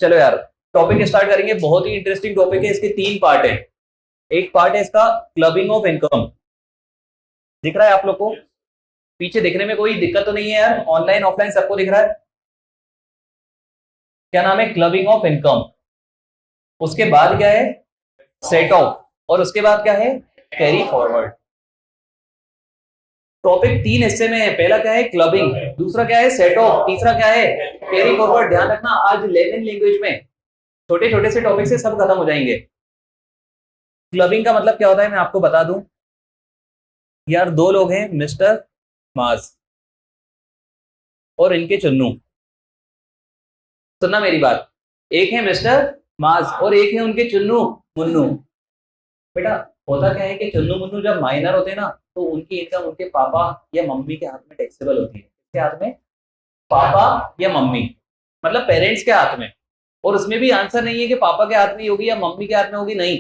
चलो यार topic start करेंगे। बहुत ही इंटरेस्टिंग टॉपिक है। इसके 3 पार्ट है। एक पार्ट है इसका क्लबिंग ऑफ इनकम। दिख रहा है आप लोग को? पीछे दिखने में कोई दिक्कत तो नहीं है यार? ऑनलाइन ऑफलाइन सबको दिख रहा है? क्या नाम है? Clubbing of income. उसके बाद क्या है? Set of. और उसके बाद क्या है? Carry forward. टॉपिक 3 हिस्से में है। पहला क्या है? क्लबिंग। दूसरा क्या है? Set of. तीसरा क्या है? Carry forward. ध्यान रखना आज लेमन लैंग्वेज में छोटे छोटे से टॉपिक से सब खत्म हो जाएंगे। क्लबिंग का मतलब क्या होता है मैं आपको बता दूं यार। 2 लोग हैं, मिस्टर मास और इनके चुन्नू। सुनना मेरी बात। एक है मिस्टर मास और एक है उनके चुन्नू मुन्नू। बेटा होता क्या है कि चुन्नू मुन्नू जब माइनर होते हैं ना तो उनकी इनकम उनके पापा या मम्मी के हाथ में टैक्सेबल होती है। किसके हाथ में? पापा या मम्मी, मतलब पेरेंट्स के हाथ में। और उसमें भी आंसर नहीं है कि पापा के हाथ में होगी या मम्मी के हाथ में होगी, नहीं।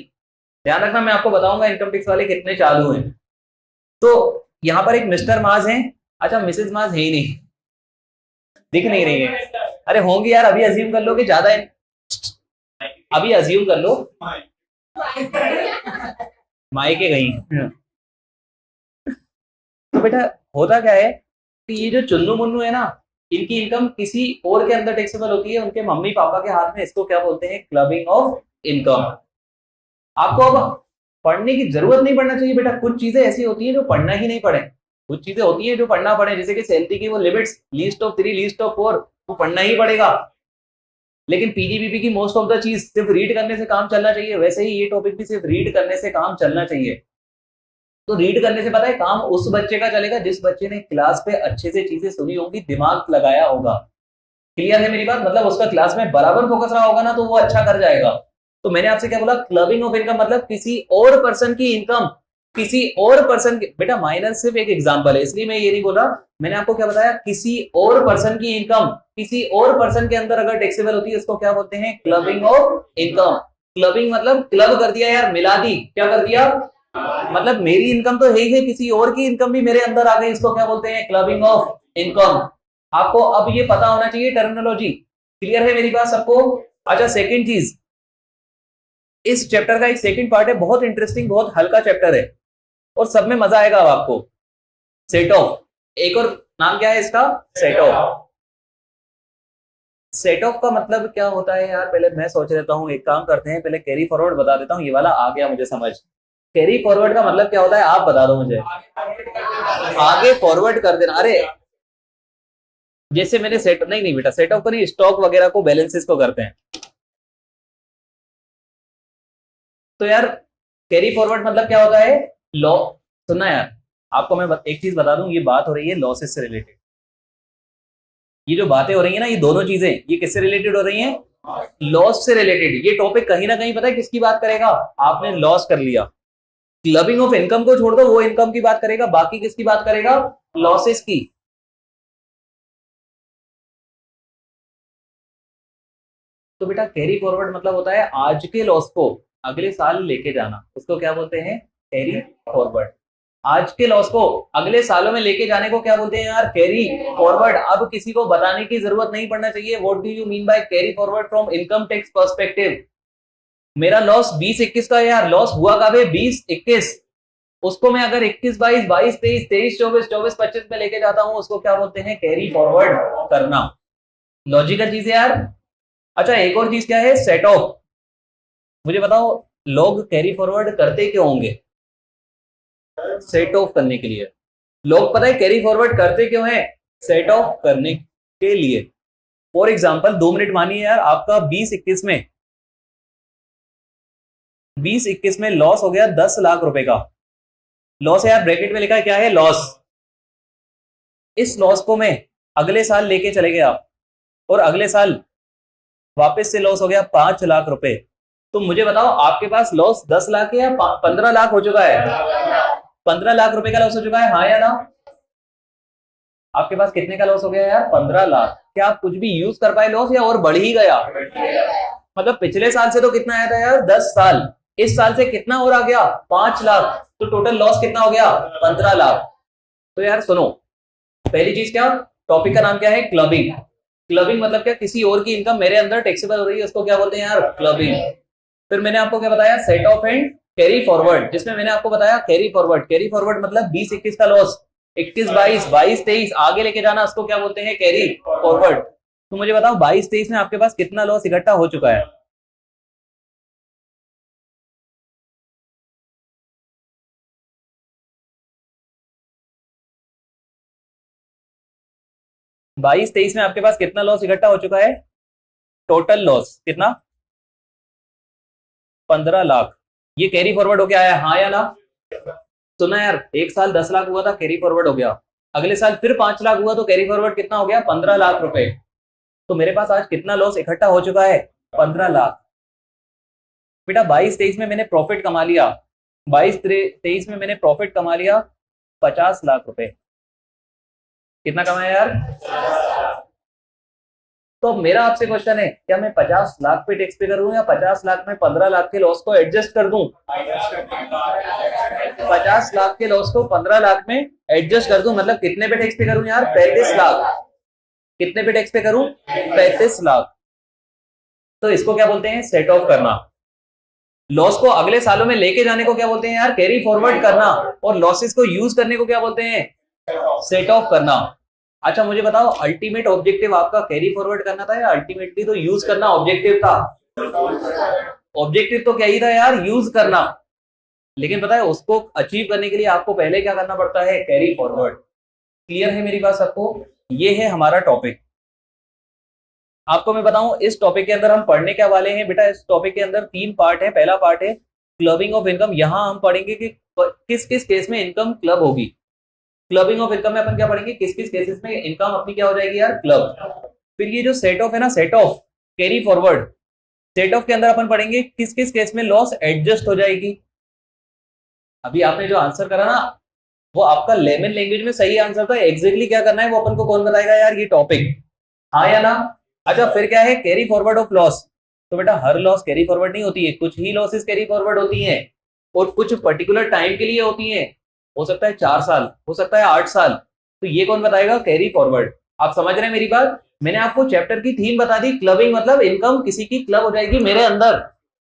ध्यान रखना, मैं आपको बताऊंगा इनकम टैक्स वाले कितने चालू हैं। तो यहाँ पर एक मिस्टर माज है। अच्छा मिसेज माज है ही नहीं, दिख नहीं रही है। अरे होंगे यार, अभी अज्यूम कर लो कि ज्यादा है। अभी अज्यूम कर लो मायके गई। तो बेटा होता क्या है कि ये जो चुन्नू मुन्नू है ना, इनकी इनकम किसी और के अंदर टैक्सेबल होती है, उनके मम्मी पापा के हाथ में। इसको क्या बोलते हैं? Clubbing of income. आपको अब पढ़ने की जरूरत नहीं पड़ना चाहिए बेटा। कुछ चीजें ऐसी होती हैं जो पढ़ना ही नहीं पड़े, कुछ चीजें होती हैं जो पढ़ना पड़े। जैसे कि सैलरी की वो limits, least of 3, least of 4, वो पढ़ना ही पड़ेगा। लेकिन पीजीबीपी की मोस्ट ऑफ द चीज सिर्फ रीड करने से काम चलना चाहिए। वैसे ही ये टॉपिक भी सिर्फ रीड करने से काम चलना चाहिए। तो रीड करने से पता है काम उस बच्चे का चलेगा जिस बच्चे ने क्लास पे अच्छे से चीजें सुनी होंगी, दिमाग लगाया होगा। क्लियर है मेरी बात? मतलब उसका क्लास में बराबर फोकस रहा होगा ना तो वो अच्छा कर जाएगा। तो मैंने आपसे क्या बोला? क्लबिंग ऑफ इनकम मतलब किसी और पर्सन की इनकम किसी और पर्सन की। बेटा माइनर सिर्फ एक एग्जांपल है, इसलिए मैं ये नहीं बोल रहा। मैंने आपको क्या बताया? किसी और पर्सन की इनकम किसी और पर्सन के अंदर अगर टैक्सेबल होती है, इसको क्या बोलते हैं? Clubbing of income. क्लबिंग मतलब क्लब कर दिया यार, मिला दी। क्या कर दिया? मतलब मेरी इनकम तो है ही है, किसी और की इनकम भी मेरे अंदर आ गई। इसको क्या बोलते हैं? Clubbing of income. आपको अब ये पता होना चाहिए टर्मिनोलॉजी। क्लियर है मेरी बात सबको? अच्छा सेकंड चीज, इस चैप्टर का एक सेकंड पार्ट है, बहुत इंटरेस्टिंग, बहुत हल्का चैप्टर है और सब में मजा आएगा अब आपको। Set of. एक और नाम क्या है इसका? Set of. सेट ऑफ का मतलब क्या होता है यार? पहले मैं सोच लेता हूँ, एक काम करते हैं, पहले कैरी फॉरवर्ड बता देता हूँ। ये वाला आ गया मुझे समझ। कैरी फॉरवर्ड का मतलब क्या होता है आप बता दो मुझे। आगे फॉरवर्ड कर देना। अरे जैसे मैंने सेट नहीं बेटा, सेट ऑफ को नहीं, स्टॉक वगैरह को, बैलेंसेस को करते हैं। तो यार कैरी फॉरवर्ड मतलब क्या होता है? लॉ। सुनना यार, आपको मैं एक चीज बता दूं, ये बात हो रही है लॉसेस से रिलेटेड। ये जो बातें हो रही है ना, ये दोनों चीजें ये किससे रिलेटेड हो रही हैं? लॉस से रिलेटेड। ये टॉपिक कहीं ना कहीं पता है किसकी बात करेगा? आपने लॉस कर लिया, क्लबिंग ऑफ इनकम को छोड़ दो, वो इनकम की बात करेगा। बाकी किसकी बात करेगा? लॉसेस की। तो बेटा कैरी फॉरवर्ड मतलब होता है आज के लॉस को अगले साल लेके जाना। उसको क्या बोलते हैं? Carry forward. आज के लॉस को अगले सालों में लेके जाने को क्या बोलते हैं यार? Carry forward. अब किसी को बताने की जरूरत नहीं पड़ना चाहिए what do you mean by carry forward from income tax perspective. मेरा लॉस 20-21 का है यार। लॉस हुआ कब है? 20-21। उसको मैं अगर 21-22, 22-23, 23-24, 24-25 में लेके जाता हूं, उसको क्या बोलते हैं? कैरी फॉरवर्ड करना। लॉजिकल चीज है यार। अच्छा एक और चीज क्या है? Set of. मुझे बताओ लोग कैरी फॉरवर्ड करते क्यों होंगे? सेट ऑफ करने के लिए। लोग पता है कैरी फॉरवर्ड करते क्यों है? सेट ऑफ करने के लिए। फॉर एग्जाम्पल 2 मिनट मानिए यार, आपका 20-21 में लॉस हो गया 10 लाख रुपए का। लॉस है यार, ब्रैकेट में लिखा है क्या है? लॉस। इस लॉस को मैं अगले साल लेके चले गया और अगले साल वापस से लॉस हो गया 5 लाख रुपए। तो मुझे बताओ आपके पास लॉस 10 लाख है या 15 लाख हो चुका है? 15 लाख रुपए का लॉस हो चुका है, हाँ या ना? आपके पास कितने का लॉस हो गया यार? 15 लाख। क्या आप कुछ भी यूज कर पाए लॉस या और बढ़ ही गया? मतलब पिछले साल से तो कितना आया था यार? 10 साल। इस साल से कितना और आ गया? 5 लाख। तो टोटल लॉस कितना हो गया? 15 लाख। तो यार सुनो, पहली चीज क्या, टॉपिक का नाम क्या है? क्लबिंग। क्लबिंग मतलब क्या, किसी और की इनकम मेरे अंदर टैक्सेबल हो रही है, उसको क्या बोलते हैं यार, क्लबिंग। फिर मैंने आपको क्या बताया, set of and carry forward, जिसमें मैंने आपको बताया कैरी फॉरवर्ड। कैरी फॉरवर्ड मतलब 20-21 का लॉस, 21-22, 22-23 आगे लेके जाना, उसको क्या बोलते हैं, कैरी फॉरवर्ड। तो मुझे बताओ 22-23 में आपके पास कितना लॉस इकट्ठा हो चुका है? बाईस तेईस में आपके पास कितना लॉस इकट्ठा हो चुका है? टोटल लॉस कितना? 15 लाख। ये कैरी फॉरवर्ड हो गया है, हाँ या ना? सुना यार, एक साल 10 लाख हुआ था, कैरी फॉरवर्ड हो गया। अगले साल फिर 5 लाख हुआ, तो कैरी फॉरवर्ड कितना हो गया? 15 लाख रुपए। तो मेरे पास आज कितना लॉस इकट्ठा हो चुका है? 15 लाख। बेटा 22-23 में मैंने प्रॉफिट कमा लिया, 22-23 में मैंने प्रॉफिट कमा लिया 50 लाख रुपए। कितना कमाया यार? तो अब मेरा आपसे क्वेश्चन है, क्या मैं 50 लाख पे टैक्स पे करूं, या 50 लाख में 15 लाख के लॉस को एडजस्ट कर दूं? 50 लाख के लॉस को 15 लाख में एडजस्ट कर दूं, मतलब कितने पे टैक्स पे करूं यार? 35 लाख। कितने पे टैक्स पे करूं? 35 लाख। तो इसको क्या बोलते हैं? सेट ऑफ करना। लॉस को अगले सालों में लेके जाने को क्या बोलते हैं यार? कैरी फॉरवर्ड करना। और लॉसेस को यूज करने को क्या बोलते हैं? सेट ऑफ करना। अच्छा मुझे बताओ, अल्टीमेट ऑब्जेक्टिव आपका कैरी फॉरवर्ड करना था, या अल्टीमेटली तो यूज करना ऑब्जेक्टिव था? ऑब्जेक्टिव तो क्या ही था यार, यूज करना। लेकिन पता है उसको अचीव करने के लिए आपको पहले क्या करना पड़ता है? Carry forward. क्लियर है मेरी बात सबको? ये है हमारा टॉपिक। आपको मैं बताऊं, इस टॉपिक के अंदर हम पढ़ने क्या वाले हैं बेटा? इस टॉपिक के अंदर 3 पार्ट है। पहला पार्ट है क्लबिंग ऑफ इनकम। यहां हम पढ़ेंगे कि किस किस केस में इनकम क्लब होगी। क्लबिंग ऑफ इनकम में अपन क्या पढ़ेंगे, किस किस केसेस में इनकम अपनी क्या हो जाएगी यार, क्लब। फिर ये जो सेट ऑफ है ना, set of carry forward, set of के अंदर अपन पढ़ेंगे किस किस केस में लॉस एडजस्ट हो जाएगी। अभी आपने जो आंसर करा ना, वो आपका लेमन लैंग्वेज में सही आंसर था। एग्जैक्टली क्या करना है वो अपन को कौन बताएगा यार, ये टॉपिक, हाँ या ना? अच्छा फिर क्या है, कैरी फॉरवर्ड ऑफ लॉस। तो बेटा हर लॉस कैरी फॉरवर्ड नहीं होती है, कुछ ही लॉसेस कैरी फॉरवर्ड होती हैं, और कुछ पर्टिकुलर टाइम के लिए होती हैं। हो सकता है 4 साल, हो सकता है 8 साल। तो ये कौन बताएगा? Carry forward. आप समझ रहे हैं मेरी बात? मैंने आपको चैप्टर की थीम बता दी, क्लबिंग मतलब इनकम किसी की क्लब हो जाएगी मेरे अंदर,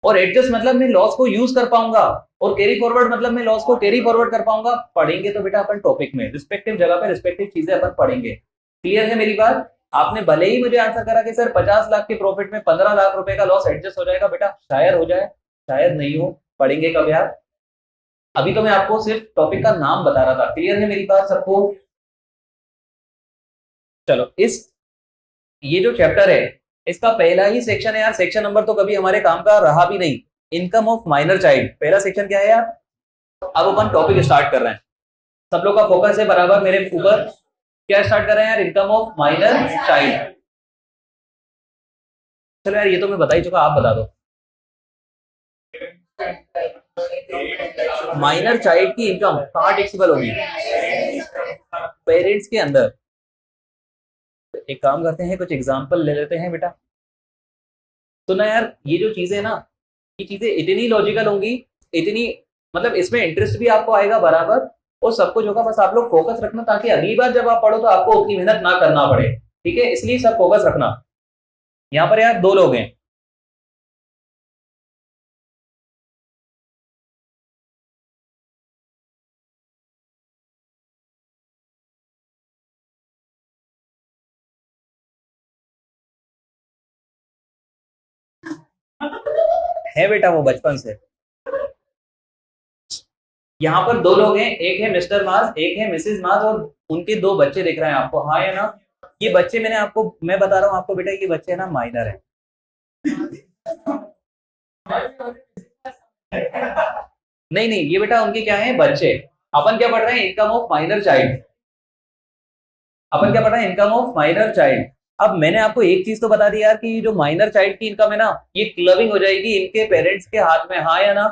और एडजस्ट मतलब मैं लॉस को यूज कर पाऊंगा, और कैरी फॉरवर्ड मतलब मैं लॉस को कैरी फॉरवर्ड कर पाऊंगा। पढ़ेंगे तो बेटा अपन टॉपिक में रिस्पेक्टिव जगह पे रिस्पेक्टिव चीजें अपन पढ़ेंगे। क्लियर है मेरी बात? आपने भले ही मुझे आंसर करा कि सर 50 लाख के प्रॉफिट में 15 लाख रुपए का लॉस एडजस्ट हो जाएगा, बेटा शायद हो जाए, शायद नहीं हो, पढ़ेंगे कब यार। अभी तो मैं आपको सिर्फ टॉपिक का नाम बता रहा था। क्लियर है मेरी बात सबको? चलो, इस ये जो चैप्टर है इसका पहला ही सेक्शन है यार, सेक्शन नंबर तो कभी हमारे काम का रहा भी नहीं, इनकम ऑफ माइनर चाइल्ड। पहला सेक्शन क्या है यार? अब अपन टॉपिक स्टार्ट कर रहे हैं। सब लोग का फोकस है बराबर मेरे ऊपर। क्या स्टार्ट कर रहे हैं यार? Income of minor child. चलो यार, ये तो मैं बता ही चुका, आप बता दो। माइनर चाइल्ड की इनकम कहाँ टैक्सेबल होगी? पेरेंट्स के अंदर। एक काम करते हैं, कुछ एग्जांपल ले लेते हैं बेटा। तो ना यार, ये जो चीजें ना, ये चीजें इतनी लॉजिकल होंगी, इतनी मतलब इसमें इंटरेस्ट भी आपको आएगा बराबर, और सब कुछ होगा। बस आप लोग फोकस रखना, ताकि अगली बार जब आप पढ़ो तो आपको उतनी मेहनत ना करना पड़े। ठीक है, इसलिए सब फोकस रखना। यहाँ पर यार 2 लोग हैं। है बेटा वो बचपन से। यहाँ पर 2 लोग हैं, एक है मिस्टर मार्स, एक है मिसेज मार्स, और उनके 2 बच्चे दिख रहे हैं आपको, हाँ या ना? ये बच्चे मैंने आपको, मैं बता रहा हूँ आपको बेटा, ये बच्चे ना माइनर है। नहीं नहीं, ये बेटा उनके क्या है, बच्चे। अपन क्या पढ़ रहे हैं? Income of minor child. अपन क्या पढ़ रहे हैं? Income of minor child. अब मैंने आपको एक चीज तो बता दी यार, कि जो माइनर चाइल्ड की इनकम है ना, ये क्लबिंग हो जाएगी इनके पेरेंट्स के हाथ में, हाँ या ना?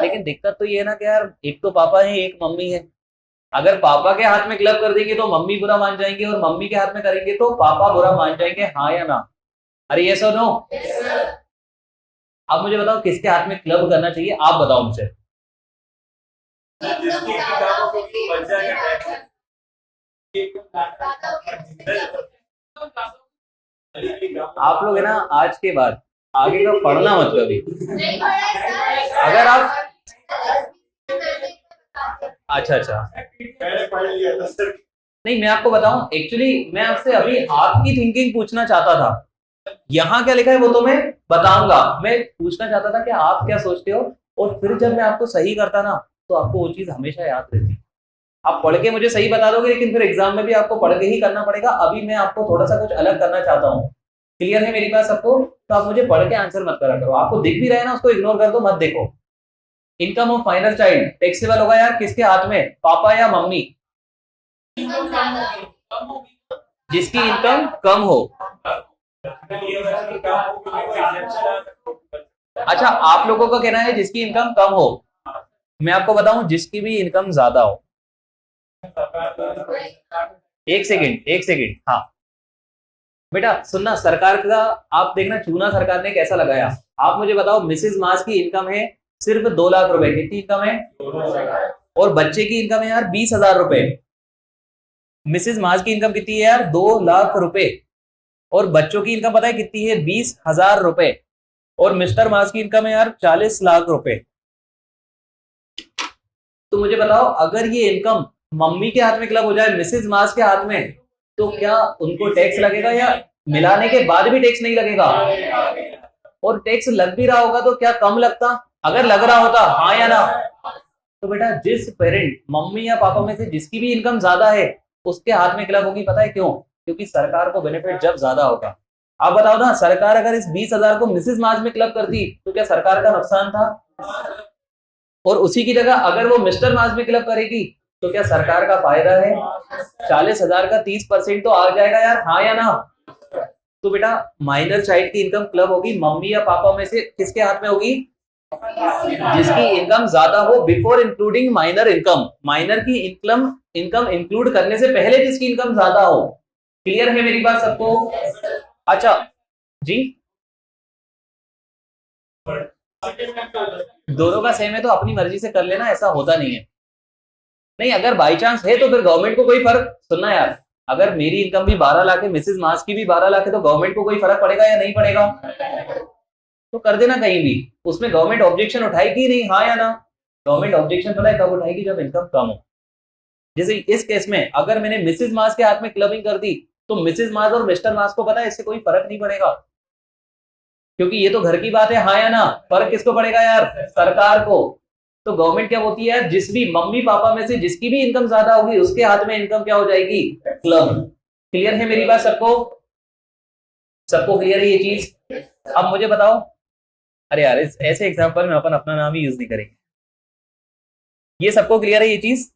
लेकिन दिक्कत तो ये है ना कि यार, एक तो पापा है, एक मम्मी है। अगर पापा के हाथ में क्लब कर देंगे तो मम्मी बुरा मान जाएंगे, और मम्मी के हाथ में करेंगे तो पापा बुरा मान जाएंगे, हाँ या ना? अरे ये सो नो। अब मुझे बताओ किसके हाथ में क्लब करना चाहिए, आप बताओ मुझे। आप लोग है ना आज के बाद आगे का पढ़ना मत कभी। अगर आप अच्छा अच्छा नहीं, मैं आपको बताऊं, एक्चुअली मैं आपसे अभी आपकी थिंकिंग पूछना चाहता था। यहाँ क्या लिखा है वो तो मैं बताऊंगा, मैं पूछना चाहता था कि आप क्या सोचते हो, और फिर जब मैं आपको सही करता ना तो आपको वो चीज हमेशा याद रहती। आप पढ़ के मुझे सही बता दोगे, लेकिन फिर एग्जाम में भी आपको पढ़ के ही करना पड़ेगा। अभी मैं आपको थोड़ा सा कुछ अलग करना चाहता हूँ। क्लियर है मेरी बात सबको? तो आप मुझे पढ़ के आंसर मत करा करो, आपको दिख भी रहा है ना उसको इग्नोर कर दो, मत देखो। Income of minor child taxable होगा यार किसके हाथ में, पापा या मम्मी? जिसकी इनकम कम हो। अच्छा, आप लोगों का कहना है जिसकी इनकम कम हो। मैं आपको बताऊं जिसकी भी इनकम ज्यादा हो। एक सेकंड एक सेकंड, हाँ बेटा सुनना, सरकार का आप देखना चूना सरकार ने कैसा लगाया। आप मुझे बताओ, मिसेस मास की इनकम है सिर्फ 2 लाख रुपए, कितनी इनकम है? और बच्चे की इनकम है यार 20,000 रुपए। मिसेस मास की इनकम कितनी है यार? 2 लाख रुपए। और बच्चों की इनकम पता है कितनी है? 20,000 रुपए। और मिस्टर मास की इनकम है यार 40 लाख रुपए। तो मुझे बताओ, अगर ये इनकम मम्मी के हाथ में क्लब हो जाए, मिसेस मास के हाथ में, तो क्या उनको टैक्स लगेगा या मिलाने के बाद भी टैक्स नहीं लगेगा? और टैक्स लग भी रहा होगा तो क्या कम लगता? अगर लग रहा होता, हाँ या ना? तो बेटा जिस पेरेंट मम्मी या पापा में से जिसकी भी इनकम ज्यादा है उसके हाथ में क्लब होगी। पता है क्यों? क्योंकि सरकार को बेनिफिट जब ज्यादा होगा। आप बताओ ना, सरकार अगर इस 20,000 को मिसेस मार्च में क्लब करती तो क्या सरकार का नुकसान था? और उसी की जगह अगर वो मिस्टर मार्च में क्लब करेगी तो क्या सरकार का फायदा है? 40,000 का 30% तो आ जाएगा यार, हाँ या ना? तो बेटा माइनर चाइल्ड की इनकम क्लब होगी मम्मी या पापा में से किसके हाथ में होगी? जिसकी इनकम ज्यादा हो, before including minor income. Minor की इनकम इनकम इंक्लूड करने से पहले जिसकी इनकम ज्यादा हो। क्लियर है मेरी बात सबको? अच्छा जी, दोनों का सेम है तो अपनी मर्जी से कर लेना, ऐसा होता नहीं है। नहीं, अगर बाई चांस है तो फिर गवर्नमेंट को कोई फर्क, सुनना यार, अगर मेरी इनकम भी 12 लाख है, मिसेस मास की भी 12 लाख है, तो गवर्नमेंट को कोई फर्क पड़ेगा या नहीं पड़ेगा? तो कर देना कहीं भी, उसमें गवर्नमेंट ऑब्जेक्शन उठाएगी नहीं, हाँ या ना? गवर्नमेंट ऑब्जेक्शन पता है कब उठाएगी? जब इनकम कम हो। जैसे इस केस में अगर मैंने मिसेस मास के हाथ में क्लबिंग कर दी तो मिसेस मास और मिस्टर मास को पता है इससे कोई फर्क नहीं पड़ेगा, क्योंकि ये तो घर की बात है, हाँ या ना? फर्क किसको पड़ेगा यार? सरकार को। तो गवर्नमेंट क्या बोलती है यार, जिस भी मम्मी पापा में से जिसकी भी इनकम ज्यादा होगी उसके हाथ में इनकम क्या हो जाएगी? क्लब। क्लियर है मेरी बात सबको? सबको क्लियर है ये चीज? अब मुझे बताओ, अरे यार इस ऐसे एग्जाम्पल में अपन अपना नाम ही यूज नहीं करेंगे। ये सबको क्लियर है ये चीज?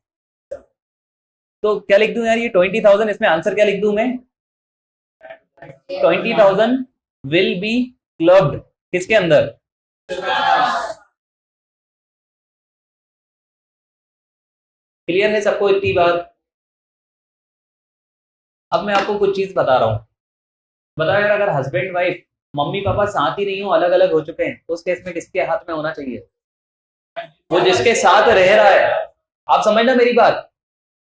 तो क्या लिख दूं यार ये 20,000, इसमें आंसर क्या लिख दूं मैं? 20,000 विल बी क्लब्ड किसके अंदर? क्लियर है सबको इतनी बात? अब मैं आपको कुछ चीज बता रहा हूं। बताओ यार, अगर हस्बैंड वाइफ मम्मी पापा साथ ही नहीं हो, अलग अलग हो चुके हैं, उस केस में किसके हाथ में होना चाहिए? वो जिसके साथ रह रहा है। आप समझना मेरी बात।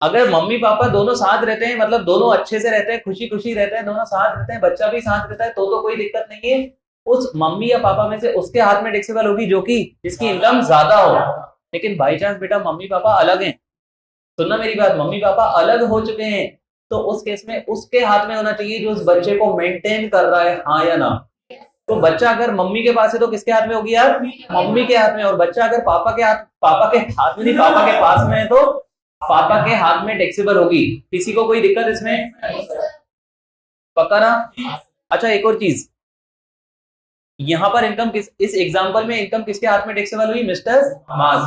अगर मम्मी पापा दोनों साथ रहते हैं, मतलब दोनों अच्छे से रहते हैं, खुशी खुशी रहते हैं, दोनों साथ रहते हैं, बच्चा भी साथ रहता है, तो कोई दिक्कत नहीं है। उस मम्मी या पापा में से उसके हाथ में टैक्सेबल होगी जो कि जिसकी इनकम ज्यादा हो। लेकिन बाई चांस बेटा मम्मी पापा अलग हैं, सुनना मेरी बात, मम्मी पापा अलग हो चुके हैं, तो उस केस में उसके हाथ में होना चाहिए जो उस बच्चे को मेंटेन कर रहा है, हाँ या ना? तो बच्चा अगर मम्मी के पास है तो किसके हाथ में होगी यार? मम्मी के हाथ में। और बच्चा अगर पापा के हाथ में नहीं, पापा के पास में है तो पापा के हाथ में टैक्सेबल होगी। किसी को कोई दिक्कत इसमें? पक्का ना? अच्छा एक और चीज, यहां पर इनकम इस एग्जांपल में इनकम किसके हाथ में टैक्सेबल हुई? मिस्टर मास।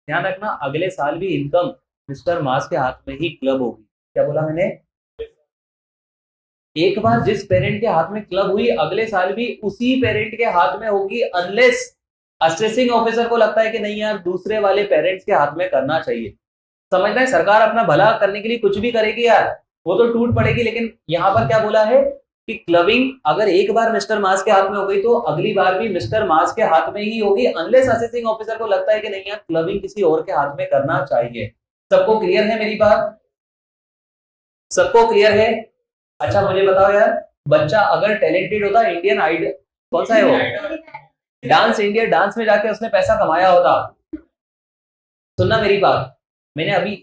ध्यान रखना अगले साल भी इनकम मिस्टर मास के हाथ में ही क्लब होगी। क्या बोला मैंने? एक बार जिस पेरेंट के हाथ में क्लब हुई अगले साल भी उसी पेरेंट के हाथ में होगी, अनलेस असेसिंग ऑफिसर को लगता है कि नहीं यार दूसरे वाले पेरेंट्स के हाथ में करना चाहिए। समझना है, सरकार अपना भला करने के लिए कुछ भी करेगी यार, वो तो टूट पड़ेगी। लेकिन यहाँ पर क्या बोला है कि क्लबिंग अगर एक बार मिस्टर मास के हाथ में हो गई तो अगली बार भी मिस्टर मास के हाथ में ही होगी, अनलेस असेसिंग ऑफिसर को लगता है कि नहीं यार क्लबिंग किसी और के हाथ में करना चाहिए। सबको क्लियर है मेरी बात? सबको क्लियर है? अच्छा मुझे बताओ यार, बच्चा अगर टैलेंटेड होता, इंडियन आइडल कौन सा है वो, डांस इंडिया, डांस में जाके उसने पैसा कमाया होता। सुनना मेरी बात, मैंने अभी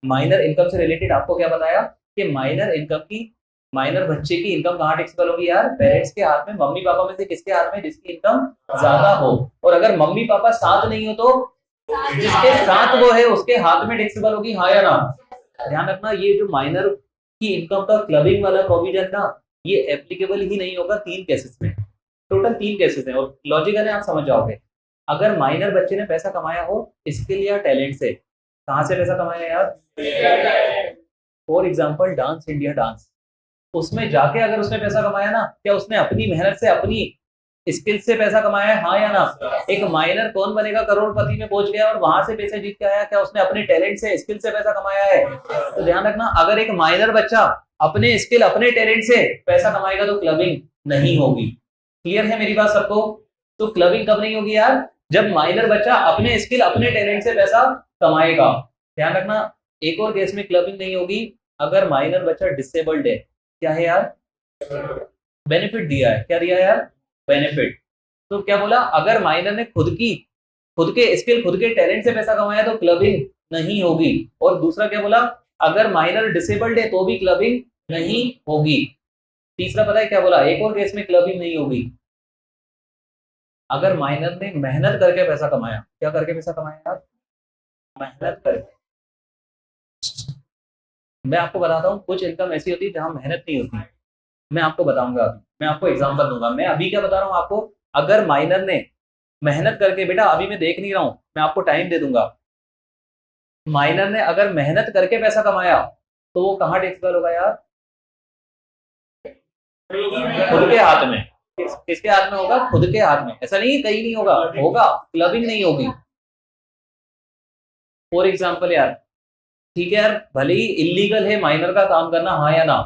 माइनर इनकम से रिलेटेड आपको क्या बताया कि माइनर इनकम की, माइनर बच्चे की इनकम कहाँ टैक्सेबल होगी यार, पेरेंट्स के हाथ में, मम्मी पापा में से किसके हाथ में, जिसकी इनकम ज्यादा हो। और अगर मम्मी पापा साथ नहीं हो तो जिसके साथ वो है उसके हाथ में टैक्सेबल होगी, हाँ या ना। ध्यान रखना, ये जो माइनर की इनकम का क्लबिंग वाला प्रोविजन ना, ये एप्लीकेबल ही नहीं होगा 3 केसेस में, टोटल 3 केसेस हैं और लॉजिकल है, आप समझ जाओगे। अगर माइनर बच्चे ने पैसा कमाया हो स्किल या टैलेंट से, कहाँ से पैसा कमाया यार, for example dance India dance, उसमें जाके अगर उसने पैसा कमाया ना, क्या उसने अपनी मेहनत से, अपनी स्किल से पैसा कमाया है, हाँ या ना। एक माइनर कौन बनेगा करोड़पति में पहुंच गया और वहां से पैसे जीत के आया, क्या उसने अपने टैलेंट से, स्किल से पैसा कमाया है। तो ध्यान रखना, अगर एक माइनर बच्चा अपने स्किल, अपने टैलेंट से पैसा कमाएगा तो क्लबिंग नहीं होगी। क्लियर है मेरी बात सबको। तो क्लबिंग कब नहीं होगी यार, जब माइनर बच्चा अपने स्किल, अपने टैलेंट से पैसा कमाएगा। ध्यान रखना, एक और केस में क्लबिंग नहीं होगी, अगर माइनर बच्चा डिसेबल्ड है। क्या है यार, बेनिफिट दिया है, क्या दिया है यार, बेनिफिट। तो क्या बोला, अगर माइनर ने खुद के स्किल, खुद के टैलेंट से पैसा कमाया तो क्लबिंग नहीं होगी। और दूसरा क्या बोला, अगर माइनर डिसेबल्ड है तो भी क्लबिंग नहीं होगी। तीसरा पता है क्या बोला, एक और केस में क्लबिंग नहीं होगी, अगर माइनर ने मेहनत करके पैसा कमाया। क्या करके पैसा कमाया यार, मेहनत करके। मैं आपको बताता हूँ, कुछ इनकम ऐसी होती है जहां मेहनत नहीं होती, मैं आपको बताऊंगा अभी, मैं आपको एग्जांपल दूंगा। मैं अभी क्या बता रहा हूँ आपको, अगर माइनर ने मेहनत करके, बेटा अभी मैं देख नहीं रहा हूं, मैं आपको टाइम दे दूंगा, माइनर ने अगर मेहनत करके पैसा कमाया तो वो कहाँ टैक्सेबल होगा यार, खुद के हाथ में। किसके हाथ में होगा, खुद के हाथ में। ऐसा नहीं है कहीं नहीं होगा, होगा, क्लबिंग नहीं होगी। फॉर एग्जाम्पल यार, ठीक है यार, भले ही इलीगल है माइनर का काम करना, हाँ या ना,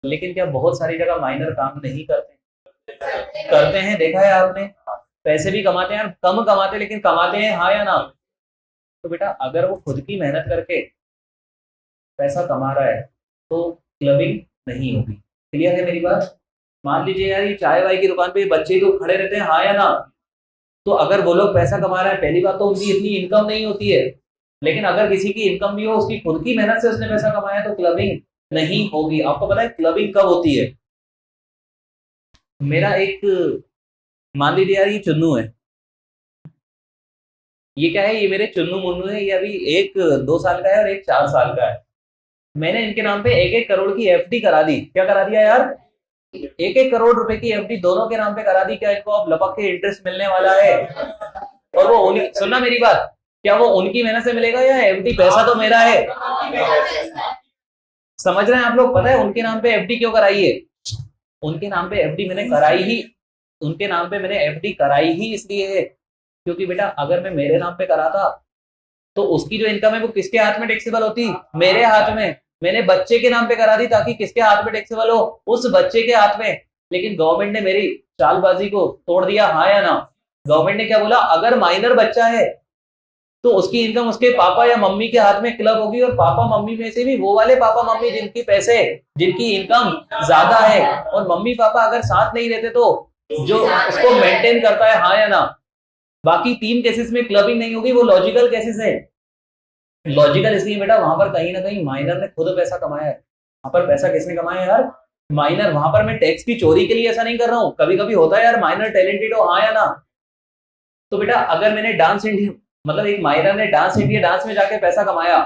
लेकिन क्या बहुत सारी जगह माइनर काम नहीं करते, करते हैं, देखा है आपने, पैसे भी कमाते हैं, कम कमाते लेकिन कमाते हैं, हाँ या ना। तो बेटा अगर वो खुद की मेहनत करके पैसा कमा रहा है तो क्लबिंग नहीं होगी। क्लियर है मेरी बात। मान लीजिए यार, ये चाय वाय की दुकान पे बच्चे तो खड़े रहते हैं, हाँ या ना, तो अगर वो लोग पैसा कमा रहे हैं, पहली बात तो उनकी इतनी इनकम नहीं होती है, लेकिन अगर किसी की इनकम भी हो, उसकी खुद की मेहनत से उसने पैसा कमाया तो क्लबिंग नहीं होगी। आपको पता है क्लबिंग कब होती है, मेरा एक, मान लीजिए यार ये चुन्नू है, ये क्या है, ये मेरे चुन्नू मुन्नू है, ये अभी एक 2 साल का है और एक 4 साल का है। मैंने इनके नाम पे 1-1 करोड़ की एफडी करा दी। क्या करा दिया यार, 1-1 करोड़ रुपए की एफडी दोनों के नाम पे करा दी। क्या इनको अब लपक के इंटरेस्ट मिलने वाला है, और वो उन्हीं, सुनना मेरी बात, क्या वो उनकी मेहनत से मिलेगा या एफडी, पैसा तो मेरा है। समझ रहे हैं आप लोग, पता है उनके नाम पे एफडी क्यों कराई है, उनके नाम पे एफडी मैंने कराई ही, उनके नाम पे मैंने एफडी कराई ही इसलिए है क्योंकि बेटा अगर मैं मेरे नाम पे कराता तो उसकी जो इनकम है वो किसके हाथ में टैक्सेबल होती, मेरे हाथ में। मैंने बच्चे के नाम पे करा दी ताकि किसके हाथ में टैक्सेबल हो, उस बच्चे के हाथ में। लेकिन गवर्नमेंट ने मेरी चालबाजी को तोड़ दिया, हाँ या ना। गवर्नमेंट ने क्या बोला, अगर माइनर बच्चा है तो उसकी इनकम उसके पापा या मम्मी के हाथ में क्लब होगी, और पापा मम्मी में से भी वो वाले पापा मम्मी जिनकी पैसे, जिनकी इनकम ज्यादा है, और मम्मी पापा अगर साथ नहीं रहते तो जो उसको मेंटेन करता है, हाँ या ना। बाकी 3 केसेस में क्लबिंग नहीं होगी, वो लॉजिकल केसेस है। लॉजिकल इसलिए बेटा, वहां पर कहीं ना कहीं माइनर ने खुद पैसा कमाया है। वहां पर पैसा किसने कमाया यार, माइनर। वहां पर मैं टैक्स की चोरी के लिए ऐसा नहीं कर रहा हूं, कभी कभी होता है यार माइनर टैलेंटेड हो, हाँ या ना। तो बेटा अगर मैंने डांस इंडिया, मतलब एक माइनर ने डांस इंडिया डांस में जाके पैसा कमाया,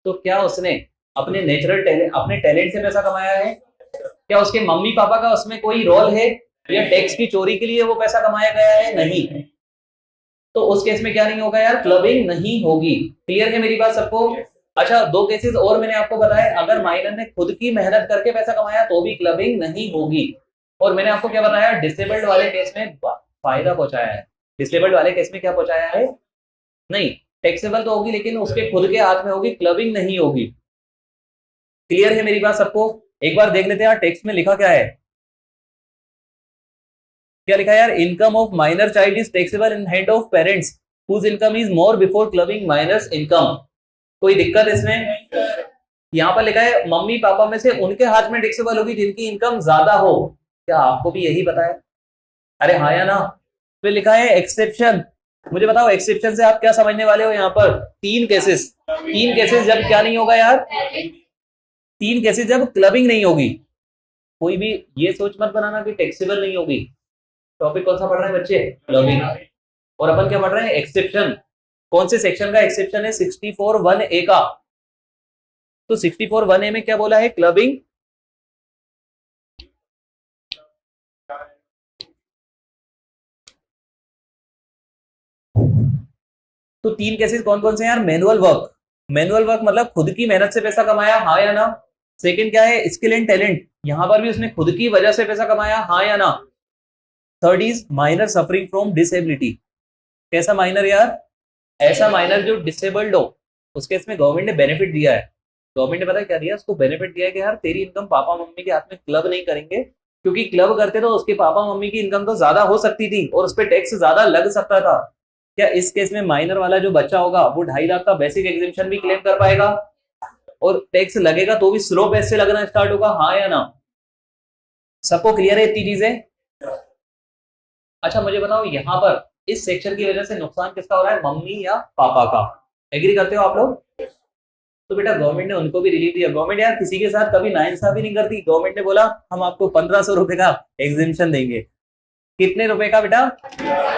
तो क्या उसने अपने नेचुरल टैलेंट, अपने टैलेंट से पैसा कमाया है, क्या उसके मम्मी पापा का उसमें कोई रोल है, या टैक्स की चोरी के लिए वो पैसा कमाया गया है, नहीं। तो उस केस में क्या नहीं होगा यार, क्लबिंग नहीं होगी। क्लियर है मेरी बात सबको। अच्छा 2 केसेस और मैंने आपको बताया, अगर माइनर ने खुद की मेहनत करके पैसा कमाया तो भी क्लबिंग नहीं होगी। और मैंने आपको क्या बताया, डिसेबल्ड वाले केस में फायदा पहुंचाया है, डिसेबल्ड वाले केस में क्या पहुंचाया है, नहीं टैक्सेबल तो होगी लेकिन उसके खुद के हाथ में होगी, क्लबिंग नहीं होगी। क्लियर है मेरी बात सबको। एक बार देख लेते हैं यार टेक्स्ट में लिखा क्या है, क्या लिखा है यार, income of minor child is taxable in hand of parents whose income is more before clubbing minor's income. कोई दिक्कत इसमें, यहाँ पर लिखा है मम्मी पापा में से उनके हाथ में टैक्सेबल होगी जिनकी इनकम ज्यादा हो। क्या आपको भी यही पता है? अरे हाँ या ना? फिर लिखा है एक्सेप्शन। मुझे बताओ एक्सेप्शन से आप क्या समझने वाले हो? यहाँ पर तीन केसेस जब क्या नहीं होगा यार, तीन केसेस जब क्लबिंग नहीं होगी। कोई भी ये सोच मत बनाना कि टैक्सेबल नहीं होगी। टॉपिक कौन सा पढ़ रहे हैं बच्चे? क्लबिंग। और अपन क्या पढ़ रहे हैं? एक्सेप्शन। कौन से सेक्शन का एक्सेप्शन है? 64(1)(a) का। तो 64(1)(a) में क्या बोला है? क्लबिंग। तो तीन केसेस कौन कौन से हैं यार? Manual work. मैनुअल वर्क मतलब खुद की मेहनत से पैसा कमाया, हाँ या ना? सेकंड क्या है? स्किल एंड टैलेंट, यहां पर भी उसने खुद की वजह से पैसा कमाया, हाँ या ना? Third is minor suffering from disability. कैसा माइनर यार? ऐसा माइनर जो डिसेबल्ड हो, उसके इसमें गवर्नमेंट ने बेनिफिट दिया है। गवर्नमेंट ने पता है क्या दिया? उसको बेनिफिट दिया है कि यार तेरी इनकम पापा मम्मी के हाथ में क्लब नहीं करेंगे, क्योंकि क्लब करते तो उसके पापा मम्मी की इनकम तो ज्यादा हो सकती थी और उस पर टैक्स ज्यादा लग सकता था। क्या इस केस में माइनर वाला जो बच्चा होगा वो 2.5 लाख का बेसिक एग्जिबिशन भी क्लेम कर पाएगा? और टैक्स लगेगा तो भी स्लो पेस से लगना स्टार्ट होगा, हाँ या ना? सबको क्लियर है इतनी चीजें? अच्छा मुझे बताओ, यहाँ पर इस सेक्शन की वजह से नुकसान किसका हो रहा है? मम्मी या पापा का? एग्री करते हो आप लोग? तो बेटा गवर्नमेंट ने उनको भी रिलीफ दिया। गवर्नमेंट यार किसी के साथ कभी नाइंसाफी नहीं करती। गवर्नमेंट ने बोला हम आपको 1500 रुपए का एग्जिबिशन देंगे। कितने रुपए का बेटा?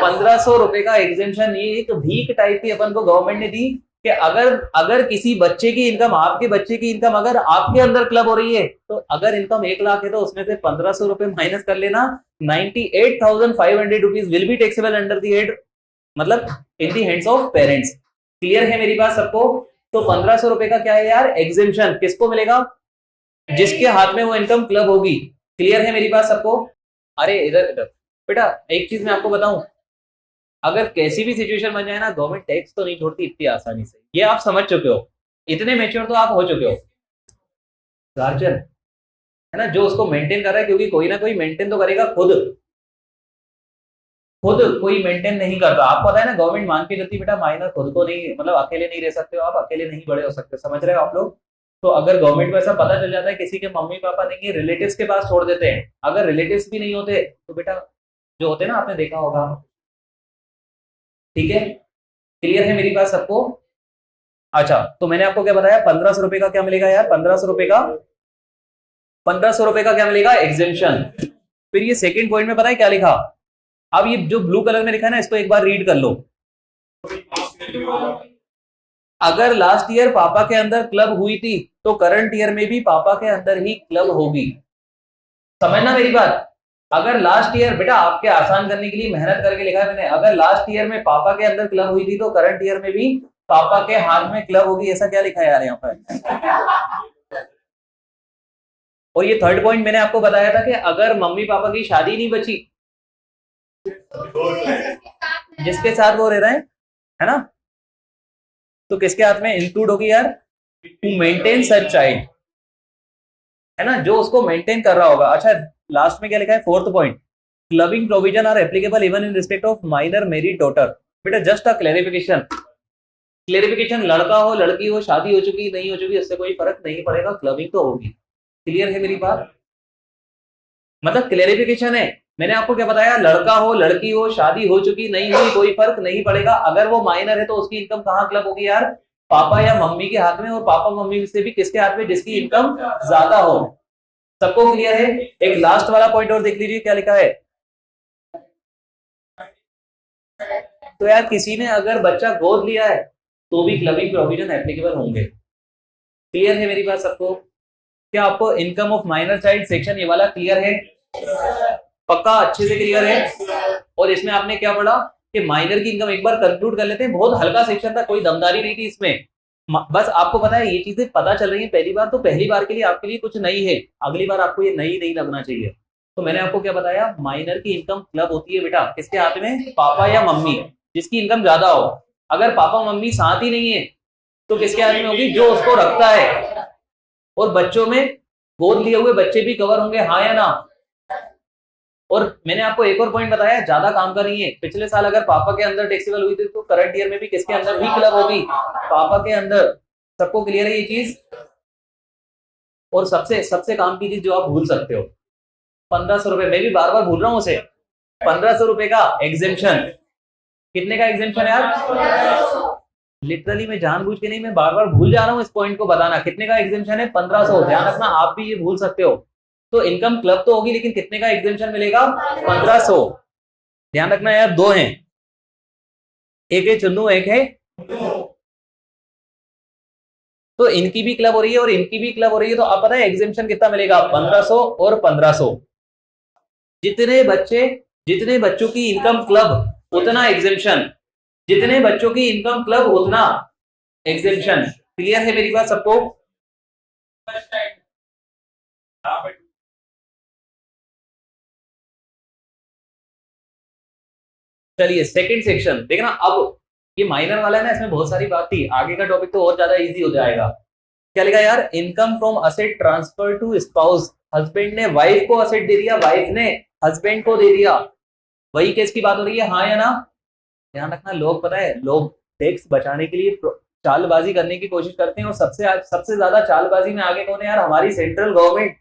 1500 रुपए का एग्जेम्पशन। ये एक भीख टाइप की अपन को गवर्नमेंट ने दी कि अगर अगर किसी बच्चे की इनकम, आपके बच्चे की इनकम अगर आपके अंदर क्लब हो रही है, तो अगर इनकम 1 लाख है तो उसमें से 1500 रुपए माइनस कर लेना। 98,500 rupees will be taxable under the head, मतलब in the hands of parents. Clear है मेरी बात सबको? तो 1500 रुपए का क्या है यार? एग्जेम्पशन। किसको मिलेगा? जिसके हाथ में वो इनकम क्लब होगी। क्लियर है मेरी बात सबको? अरे इधर इधर बेटा, एक चीज मैं आपको बताऊं, अगर कैसी भी सिचुएशन बन जाए ना, गवर्नमेंट टैक्स तो नहीं छोड़ती इतनी आसानी से। ये आप समझ चुके हो, इतने मेच्योर तो आप हो चुके हो। गार्जियन है ना जो उसको मेंटेन कर रहा है, क्योंकि कोई ना कोई मेंटेन तो करेगा। खुद खुद कोई मेंटेन नहीं करता। आपको पता है ना, गवर्नमेंट मान के चलती बेटा माइनर खुद को नहीं, मतलब अकेले नहीं रह सकते हो आप, अकेले नहीं बड़े हो सकते। समझ रहे हो आप लोग? तो अगर गवर्नमेंट को ऐसा पता चल जाता है किसी के मम्मी पापा नहीं है, रिलेटिव्स के पास छोड़ देते हैं। अगर रिलेटिव्स भी नहीं होते तो बेटा जो होते हैं ना, आपने देखा होगा। ठीक है, क्लियर है मेरी बात सबको? अच्छा तो मैंने आपको क्या बताया? 1500 रुपए का क्या मिलेगा यार? 1500 रुपए का क्या मिलेगा? एग्जेम्पशन। फिर ये सेकंड पॉइंट में पता है क्या लिखा? अब ये जो ब्लू कलर में लिखा है ना, इसको एक बार रीड कर लो। अगर लास्ट ईयर पापा के अंदर क्लब हुई थी तो करंट ईयर में भी पापा के अंदर ही क्लब होगी। समझना मेरी बात। अगर लास्ट ईयर, बेटा आपके आसान करने के लिए मेहनत करके लिखा है मैंने, अगर लास्ट ईयर में पापा के अंदर क्लब हुई थी तो करंट ईयर में भी पापा के हाथ में क्लब होगी। ऐसा क्या लिखा है यार यहाँ पर? और ये थर्ड पॉइंट मैंने आपको बताया था कि अगर मम्मी पापा की शादी नहीं बची, जिसके साथ वो रह रहे हैं, है ना, तो किसके हाथ में इंक्लूड होगी यार? टू मेंटेन सच चाइल्ड, है ना, जो उसको मेंटेन कर रहा होगा। अच्छा लास्ट में क्या लिखा है? Fourth point, clubbing provision are applicable even in respect of minor married daughter. बेटा जस्ट अ क्लैरिफिकेशन, क्लैरिफिकेशन, लड़का हो लड़की हो, शादी हो चुकी नहीं हो चुकी, उससे कोई फर्क नहीं पड़ेगा, क्लबिंग तो होगी। क्लियर है मेरी बात? मतलब क्लैरिफिकेशन है। मैंने आपको क्या बताया? लड़का हो लड़की हो, शादी हो चुकी नहीं हुई, कोई फर्क नहीं पड़ेगा। अगर वो माइनर है तो उसकी इनकम कहाँ क्लब होगी यार? पापा या मम्मी के हाथ में। और पापा मम्मी से भी किसके हाथ में? जिसकी इनकम ज्यादा हो। सबको क्लियर है? एक लास्ट वाला पॉइंट और देख लीजिए क्या लिखा है। तो यार किसी ने अगर बच्चा गोद लिया है तो भी क्लबिंग प्रोविजन एप्लीकेबल होंगे। क्लियर है मेरी बात सबको? क्या आपको income of minor child section ये वाला क्लियर है? पक्का अच्छे से क्लियर है? और इसमें आपने क्या पढ़ा कि माइनर की इनकम, एक बार कंक्लूड कर लेते हैं। बहुत हल्का सेक्शन था, कोई दमदारी नहीं थी इसमें। बस आपको पता है ये चीजें पता चल रही है पहली बार, तो पहली बार के लिए आपके लिए कुछ नई है, अगली बार आपको ये नई नहीं लगना चाहिए। तो मैंने आपको क्या बताया? माइनर की इनकम क्लब होती है बेटा किसके हाथ में? पापा या मम्मी, जिसकी इनकम ज्यादा हो। अगर पापा मम्मी साथ ही नहीं है तो किसके हाथ में होगी? जो उसको रखता है। और बच्चों में गोद लिए हुए बच्चे भी कवर होंगे, हाँ या ना? और मैंने आपको एक और पॉइंट बताया, ज्यादा काम का नहीं है। पिछले साल अगर पापा के अंदर टैक्सेबल हुई थी तो करंट ईयर में भी किसके अंदर भी क्लब होगी? पापा के अंदर। सबको क्लियर है ये चीज? और सबसे सबसे काम की चीज जो आप भूल सकते हो, 1500 रुपए, मैं भी बार बार भूल रहा हूँ उसे, 1500 रुपए का एग्जेम्पशन। कितने का एग्जेम्पशन है यार? लिटरली मैं जानबूझ के नहीं, मैं बार बार भूल जा रहा हूँ इस पॉइंट को बताना। कितने का एग्जेम्पशन है? 1500। ध्यान रखना, आप भी ये भूल सकते हो। तो इनकम क्लब तो होगी, लेकिन कितने का एग्जेम्पशन मिलेगा? 1500। ध्यान रखना यार, दो हैं, एक है चुन्नू, एक है, तो इनकी भी क्लब हो रही है और इनकी भी क्लब हो रही है। तो आप पता है एग्जेम्पशन कितना मिलेगा? 1500 और 1500। जितने बच्चों की इनकम क्लब उतना एग्जेम्पशन, जितने बच्चों की इनकम क्लब उतना एग्जेम्पशन। क्लियर है मेरी बात सबको? चलिए सेकंड सेक्शन देखना। अब ये माइनर वाला है ना, इसमें बहुत सारी बात थी, आगे का टॉपिक तो और ज्यादा इजी हो जाएगा। क्या लिखा यार? Income from asset transfer to spouse. Husband ने वाइफ को असेट दे दिया, वाइफ ने हस्बैंड को दे दिया। वही केस की बात हो रही है, हाँ या ना? ध्यान रखना, लोग पता है, लोग टैक्स बचाने के लिए चालबाजी करने की कोशिश करते हैं, और सबसे ज्यादा चालबाजी में आगे कौन है यार? हमारी सेंट्रल गवर्नमेंट।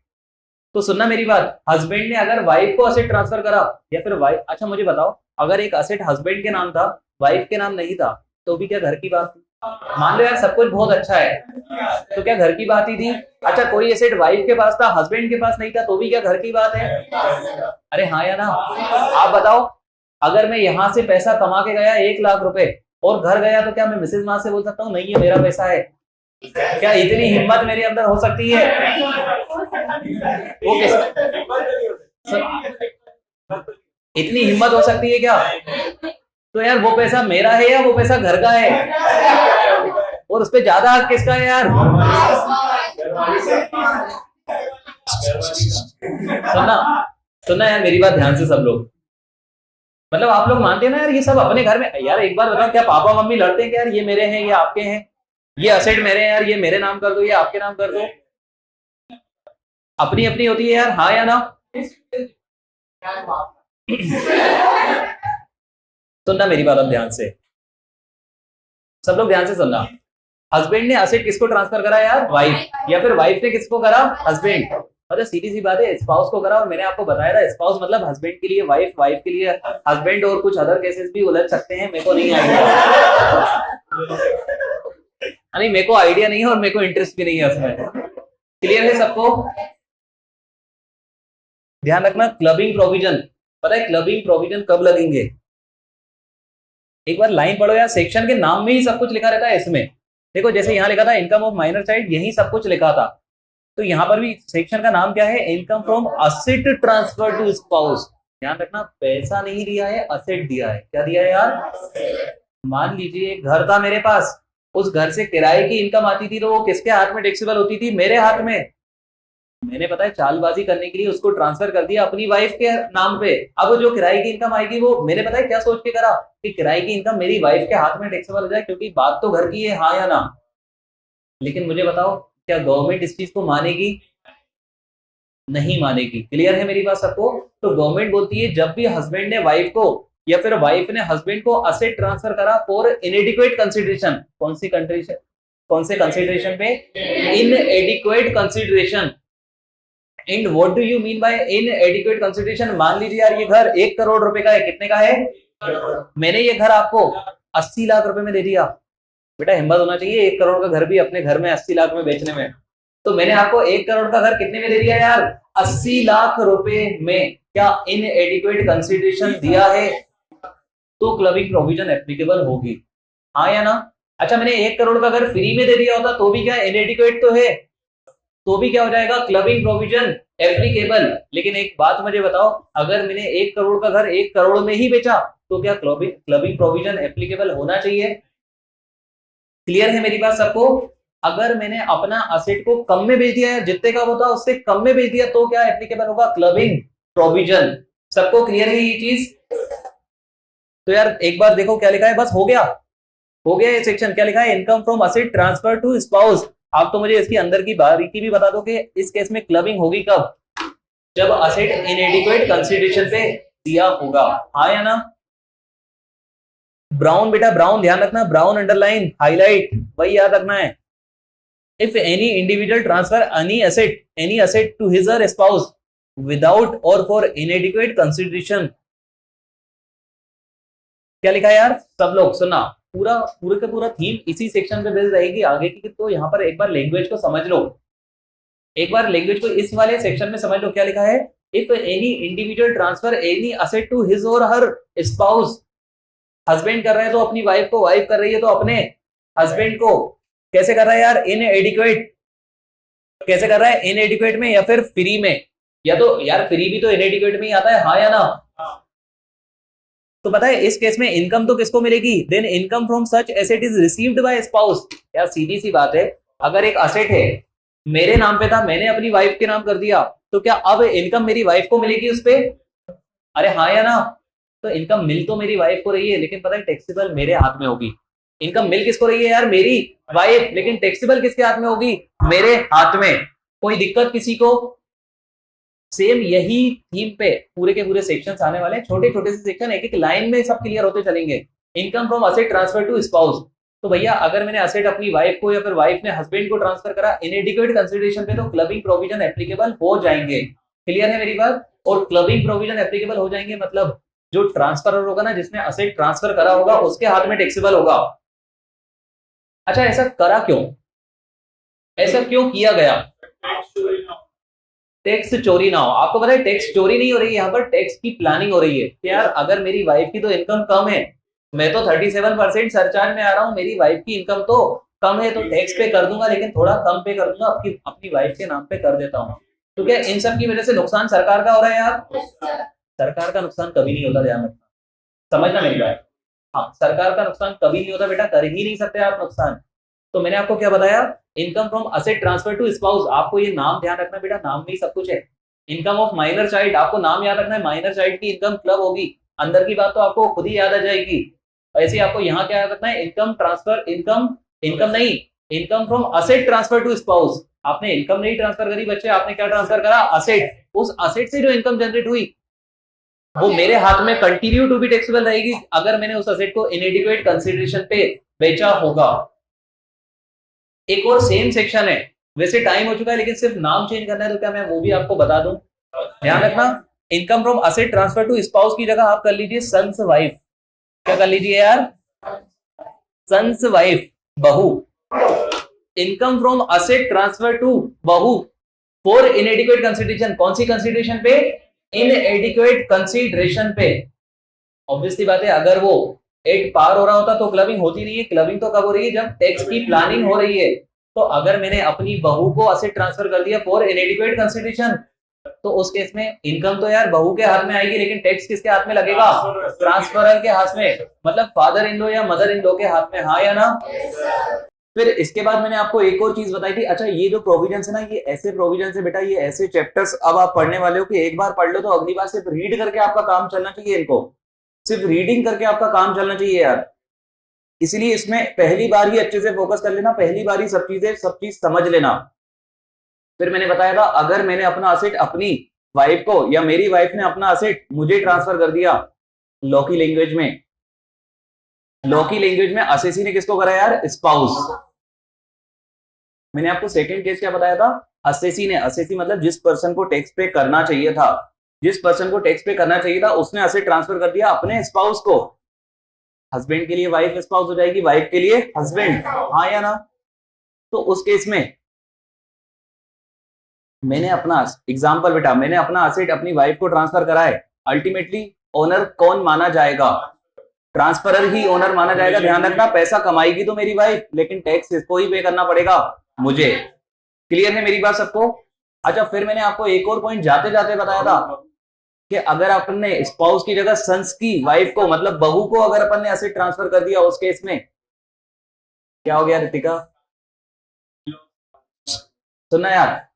तो सुनना मेरी बात, हस्बैंड ने अगर वाइफ को असेट ट्रांसफर करा, या फिर वाइफ, अच्छा मुझे बताओ, अगर एक असेट हस्बैंड के नाम था, वाइफ के नाम नहीं था, तो भी क्या घर की बात थी? मान लो यार सब कुछ बहुत अच्छा है, तो क्या घर की बात ही थी? अच्छा कोई एसेट वाइफ के पास था, हस्बैंड के पास नहीं था, तो भी क्या घर की बात है? अरे हाँ या ना? आप बताओ, अगर मैं यहां से पैसा कमा के गया 1 लाख रुपए और घर गया, तो क्या मैं मिसेज मां से बोल सकता हूँ नहीं ये मेरा पैसा है? क्या इतनी हिम्मत मेरे अंदर हो सकती है? वो इतनी हिम्मत हो सकती है क्या? तो यार वो पैसा मेरा है या वो पैसा घर का है? और उस पर ज्यादा हक किसका है यार? सुनना यार मेरी बात ध्यान से सब लोग। मतलब आप लोग मानते हैं ना यार, ये सब अपने घर में। यार एक बार बताओ, क्या पापा मम्मी लड़ते हैं कि यार ये मेरे हैं, ये आपके हैं, ये असेट मेरे हैं यार, ये मेरे नाम कर दो, ये आपके नाम कर दो? अपनी अपनी होती है यार, हाँ या ना? सुनना मेरी बात अब ध्यान से, सब लोग ध्यान से सुनना। हस्बैंड ने असेट किसको ट्रांसफर करा यार? वाइफ। या फिर वाइफ ने किसको करा? हस्बैंड। मतलब सीधी सी बात है, स्पाउस को करा। और मैंने आपको बताया था, स्पाउस मतलब हस्बैंड के लिए वाइफ, वाइफ के लिए हस्बैंड, और कुछ अदर केसेस भी उलझ सकते हैं, मेरे को नहीं आइडिया। नहीं मेरे को आइडिया नहीं है और मेरे को इंटरेस्ट भी नहीं है उसमें। क्लियर है सबको? ध्यान रखना, क्लबिंग प्रोविजन, पता है क्लबिंग प्रोविजन कब लगेंगे? एक बार लाइन पढ़ो यार, सेक्शन के नाम में ही सब कुछ लिखा रहता है इसमें। देखो जैसे यहाँ लिखा था इनकम ऑफ माइनर चाइल्ड, यही सब कुछ लिखा था। तो यहाँ पर भी सेक्शन का नाम क्या है? Income from asset transfer to spouse. ध्यान रखना, पैसा नहीं दिया है, असेट दिया है। क्या दिया है यार? मान लीजिए एक घर था मेरे पास, उस घर से किराए की इनकम आती थी, तो वो किसके हाथ में टैक्सेबल होती थी? मेरे हाथ में। मैंने पता है चालबाजी करने के लिए उसको ट्रांसफर कर दिया अपनी वाइफ के नाम पे। अब जो किराए की इनकम आएगी, वो मैंने पता है क्या सोच के करा कि किराए की इनकम मेरी वाइफ के हाथ में टैक्सेबल हो जाए, क्योंकि बात तो घर की है, हाँ या ना? लेकिन मुझे बताओ, क्या गवर्नमेंट इस चीज को मानेगी? नहीं मानेगी। क्लियर है मेरी बात सबको? तो गवर्नमेंट बोलती है जब भी हस्बैंड ने वाइफ को, या फिर वाइफ ने हस्बैंड को असेट ट्रांसफर करा फॉर इनएडिक्वेट कंसिडरेशन, कौन से कंसिडरेशन पे? इनएडिक्वेट consideration. And what do you mean by इनएडिक्वेट consideration? मान लीजिए यार ये घर 1 करोड़ रुपए का है। कितने का है? मैंने ये घर आपको 80 लाख रुपए में दे दिया। बेटा हिम्मत होना चाहिए 1 करोड़ का घर भी अपने घर में 80 लाख में बेचने में। तो मैंने आपको 1 करोड़ का घर कितने में दे दिया यार? 80 लाख रुपए में। क्या इनएडिक्वेट कंसिडरेशन दिया है? तो क्लबिंग प्रोविजन एप्लीकेबल होगी, हाँ या ना? अच्छा मैंने 1 करोड़ का घर फ्री में दे दिया होता, तो भी क्या इनएडिक्वेट तो है? तो भी क्या हो जाएगा? Clubbing provision applicable. लेकिन एक बात मुझे बताओ, अगर मैंने 1 करोड़ का घर 1 करोड़ में ही बेचा, तो क्या क्लबिंग प्रोविजन एप्लीकेबल होना चाहिए? क्लियर है मेरी बात सबको? अगर मैंने अपना असेट को कम में बेच दिया है, जितने का होता उससे कम में बेच दिया, तो क्या एप्लीकेबल होगा? Clubbing provision. सबको क्लियर है ये चीज? तो यार एक बार देखो क्या लिखा है, बस हो गया ये सेक्शन। क्या लिखा है? Income from asset transfer to spouse. आप तो मुझे इसकी अंदर की बारीकी भी बता दो कि इस केस में क्लबिंग होगी कब? जब असेट इनएडिक्वेट कंसिडरेशन पे दिया होगा, हाँ या ना? ब्राउन बेटा ब्राउन, ध्यान रखना, ब्राउन अंडरलाइन हाईलाइट, वही याद रखना है। If any individual transfer any asset to his or spouse without or for inadequate consideration. क्या लिखा है यार, सब लोग सुना, पूरे का पूरा थीम इसी सेक्शन पे बेस्ड रहेगी आगे की। तो यहाँ पर एक बार लैंग्वेज को समझ लो, एक बार लैंग्वेज को इस वाले सेक्शन में समझ लो। क्या लिखा है, if any individual transfer any asset to his or her spouse, husband कर रहे हैं तो अपनी वाइफ को, वाइफ कर रही है तो अपने हस्बैंड को, कैसे कर रहा है यार, इनएडिक्वेट, कैसे कर रहा है, इनएडिक्वेट में या फिर फ्री में, या तो यार फ्री भी तो इनएडिक्वेट में ही आता है, हाँ या ना। तो पता है इस केस में इनकम तो किसको मिलेगी, then income from such asset is received by spouse. यार सीधी सी बात है, अगर एक असेट है मेरे नाम पे था, मैंने अपनी वाइफ के नाम कर दिया, तो क्या अब इनकम मेरी वाइफ को मिलेगी उस पे, अरे हाँ या ना। तो इनकम मिल तो मेरी वाइफ को रही है, लेकिन पता है टैक्सेबल मेरे हाथ में होगी। इनकम मिल किसको रही है यार, मेरी वाइफ, लेकिन टैक्सेबल किसके हाथ में होगी, मेरे हाथ में। कोई दिक्कत किसी को। सेम यही थीम पे पूरे के पूरे सेक्शंस आने वाले हैं, छोटे छोटे से सेक्शन, एक एक लाइन में सब क्लियर होते चलेंगे। Income from asset transfer to spouse, तो भैया अगर मैंने असेट अपनी वाइफ को या फिर वाइफ ने हस्बैंड को ट्रांसफर करा इनएडिक्वेट कंसिडरेशन पे, तो क्लबिंग प्रोविजन एप्लीकेबल हो जाएंगे। क्लियर है मेरी बात। और क्लबिंग प्रोविजन एप्लीकेबल हो जाएंगे मतलब जो ट्रांसफरर होगा ना, जिसने असेट ट्रांसफर करा होगा, उसके हाथ में टैक्सेबल होगा। अच्छा ऐसा करा क्यों, ऐसा क्यों किया गया, टैक्स चोरी ना हो। आपको पता है टैक्स चोरी नहीं हो रही है, यहाँ पर टैक्स की प्लानिंग हो रही है कि यार अगर मेरी वाइफ की तो इनकम कम है, मैं तो 37% सरचार्ज में आ रहा हूँ, मेरी वाइफ की इनकम तो कम है, तो टैक्स पे कर दूंगा, लेकिन थोड़ा कम पे कर दूंगा, अपनी वाइफ के नाम पे कर देता हूँ। तो क्या इन सब की वजह से नुकसान सरकार का हो रहा है यार, सरकार का नुकसान कभी नहीं होता, ध्यान रखना, समझना मेरी बात। हाँ सरकार का नुकसान कभी नहीं होता बेटा, कर ही नहीं सकते आप नुकसान। तो मैंने आपको क्या बताया, income from asset transfer to spouse, आपको ये नाम ध्यान रखना बेटा, नाम में ही सब कुछ है। इनकम ऑफ माइनर चाइल्ड, आपको नाम याद रखना है, माइनर चाइल्ड की इनकम क्लब होगी, अंदर की बात तो आपको खुद ही याद आ जाएगी। ऐसे आपको यहाँ क्या याद रखना है, इनकम ट्रांसफर, इनकम नहीं, income from asset transfer to spouse. आपने इनकम नहीं ट्रांसफर करी बच्चे, आपने क्या ट्रांसफर करा, असेट। उस असेट से जो इनकम जनरेट हुई वो मेरे हाथ में कंटिन्यू टू बी टैक्सेबल रहेगी अगर मैंने उस असेट को इनएडिक्वेट कंसिडरेशन पे बेचा होगा। एक और सेम सेक्शन है, वैसे टाइम हो चुका है लेकिन सिर्फ नाम चेंज करना है, तो क्या मैं वो भी आपको बता दूं, ध्यान रखना। Income from asset transfer to spouse की जगह आप कर लीजिए सन्स वाइफ। क्या कर लीजिए यार, सन्स वाइफ, बहू। Income from asset transfer to बहू फॉर इनएडिक्वेट कंसिडरेशन, कौन सी कंसिडरेशन पे, इनएडिक्वेट कंसिडरेशन पे। ऑब्वियसली बात है, अगर वो 8 पार हो रहा होता तो क्लबिंग होती नहीं है, क्लबिंग तो कब हो रही है, जब टैक्स की प्लानिंग हो रही है। तो अगर मैंने अपनी बहू को असेट ट्रांसफर कर दिया फॉर इनएडिक्वेट कंसिडरेशन, तो उस केस में इनकम तो यार बहू के हाथ में आएगी, लेकिन टैक्स किसके हाथ में लगेगा, ट्रांसफरर के हाथ में, मतलब फादर इन लॉ या मदर इन लॉ के हाथ में, हाँ या ना। फिर इसके बाद मैंने आपको एक और चीज बताई थी। अच्छा ये जो प्रोविजन है ना, ये ऐसे प्रोविजन है बेटा, ये ऐसे चैप्टर्स अब आप पढ़ने वाले हो कि एक बार पढ़ लो तो अगली बार सिर्फ रीड करके आपका काम चलना चाहिए, इनको सिर्फ रीडिंग करके आपका काम चलना चाहिए यार। इसलिए इसमें पहली बार ही अच्छे से फोकस कर लेना, पहली बार ही सब चीज समझ लेना। फिर मैंने बताया था, अगर मैंने अपना असेट अपनी वाइफ को या मेरी वाइफ ने अपना असेट मुझे ट्रांसफर कर दिया, लॉ की लैंग्वेज में असेसी ने किसको करा यार, स्पाउस। मैंने आपको सेकंड केस क्या बताया था, असेसी ने, असेसी मतलब जिस पर्सन को टैक्स पे करना चाहिए था, जिस पर्सन को टैक्स पे करना चाहिए था उसने असेट ट्रांसफर कर दिया अपने स्पाउस को। हस्बैंड के लिए वाइफ स्पाउस हो जाएगी, वाइफ के लिए हस्बैंड, हाँ या ना। तो उस केस में मैंने अपना एग्जांपल बेटा, मैंने अपना असेट अपनी वाइफ को ट्रांसफर करा है, अल्टीमेटली ओनर कौन माना जाएगा, ट्रांसफरर ही ओनर माना जाएगा। ध्यान रखना, पैसा कमाएगी तो मेरी वाइफ, लेकिन टैक्स इसको ही पे करना पड़ेगा मुझे। क्लियर है मेरी बात सबको। अच्छा फिर मैंने आपको एक और पॉइंट जाते जाते बताया था कि अगर अपन ने स्पाउस की जगह सन्स की वाइफ को, मतलब बहू को अगर अपन ने असेट ट्रांसफर कर दिया, उस केस में क्या हो गया रितिका, सुनना यार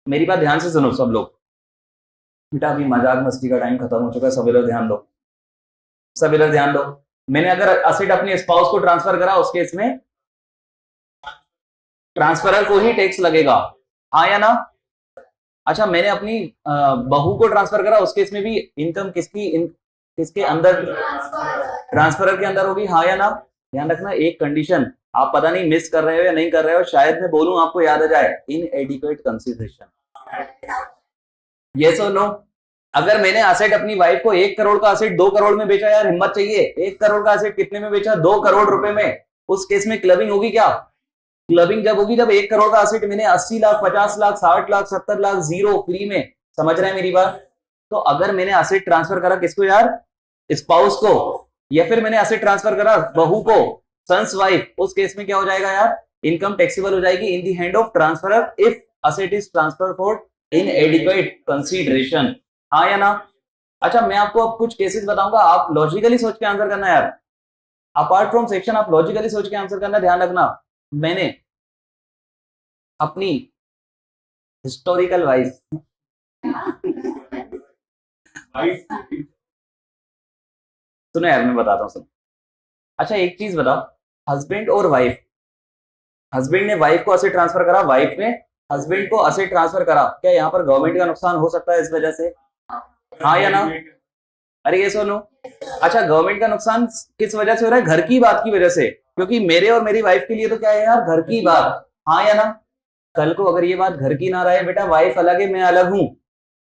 मेरी बात ध्यान से सुनो सब लोग बेटा, अभी मजाक मस्ती का टाइम खत्म हो चुका है, सब इधर ध्यान दो, सब इधर ध्यान दो। मैंने अगर असेट अपने स्पाउस को ट्रांसफर करा, उस केस में ट्रांसफरर को ही टैक्स लगेगा, हाँ या ना। अच्छा मैंने अपनी बहू को ट्रांसफर करा, उस केस में भी इनकम किसके अंदर, ट्रांसफरर के अंदर होगी, हाँ या ना। ध्यान रखना एक कंडीशन, आप पता नहीं मिस कर रहे हो या नहीं कर रहे हो, शायद मैं बोलूं आपको याद आ जाए, इनएडिक्वेट कंसिडरेशन। यस और नो? अगर मैंने असेट अपनी वाइफ को 1 करोड़ का असेट 2 करोड़ में बेचा, यार हिम्मत चाहिए, 1 करोड़ का असेट कितने में बेचा? 2 करोड़ रुपए में। उस केस में क्लबिंग होगी क्या? क्लबिंग जब होगी जब 1 करोड़ का असेट मैंने 80 लाख 50 लाख 60 लाख 70 लाख जीरो फ्री में। समझ रहे हैं मेरी बात? तो अगर मैंने असेट ट्रांसफर करा किसको यार? स्पाउस को, या फिर मैंने असेट ट्रांसफर करा बहू को, सन्स वाइफ, उस केस में क्या हो जाएगा यार? इनकम टैक्सेबल हो जाएगी in the hand of transferor if asset is transfer for inadequate consideration. हाँ या ना? अच्छा, मैं आपको अब कुछ केसेस बताऊंगा, आप लॉजिकली सोच के आंसर करना यार। अपार्ट फ्रॉम सेक्शन आप लॉजिकली सोच के आंसर करना, ध्यान रखना। मैंने अपनी हिस्टोरिकल वाइज सुनो यार, मैं बताता हूँ, सुनो। अच्छा एक चीज बताओ, हस्बैंड और वाइफ, हस्बैंड ने वाइफ को असेट ट्रांसफर करा, वाइफ ने हस्बैंड को असेट ट्रांसफर करा, क्या यहाँ पर गवर्नमेंट का नुकसान हो सकता है इस वजह से? हाँ या ना? अरे ये सुनो, अच्छा गवर्नमेंट का नुकसान किस वजह से हो रहा है? घर की बात की वजह से, क्योंकि मेरे और मेरी वाइफ के लिए तो क्या है यार? घर की बात। हाँ या ना? कल को अगर ये बात घर की ना रहे, बेटा वाइफ अलग है मैं अलग हूं,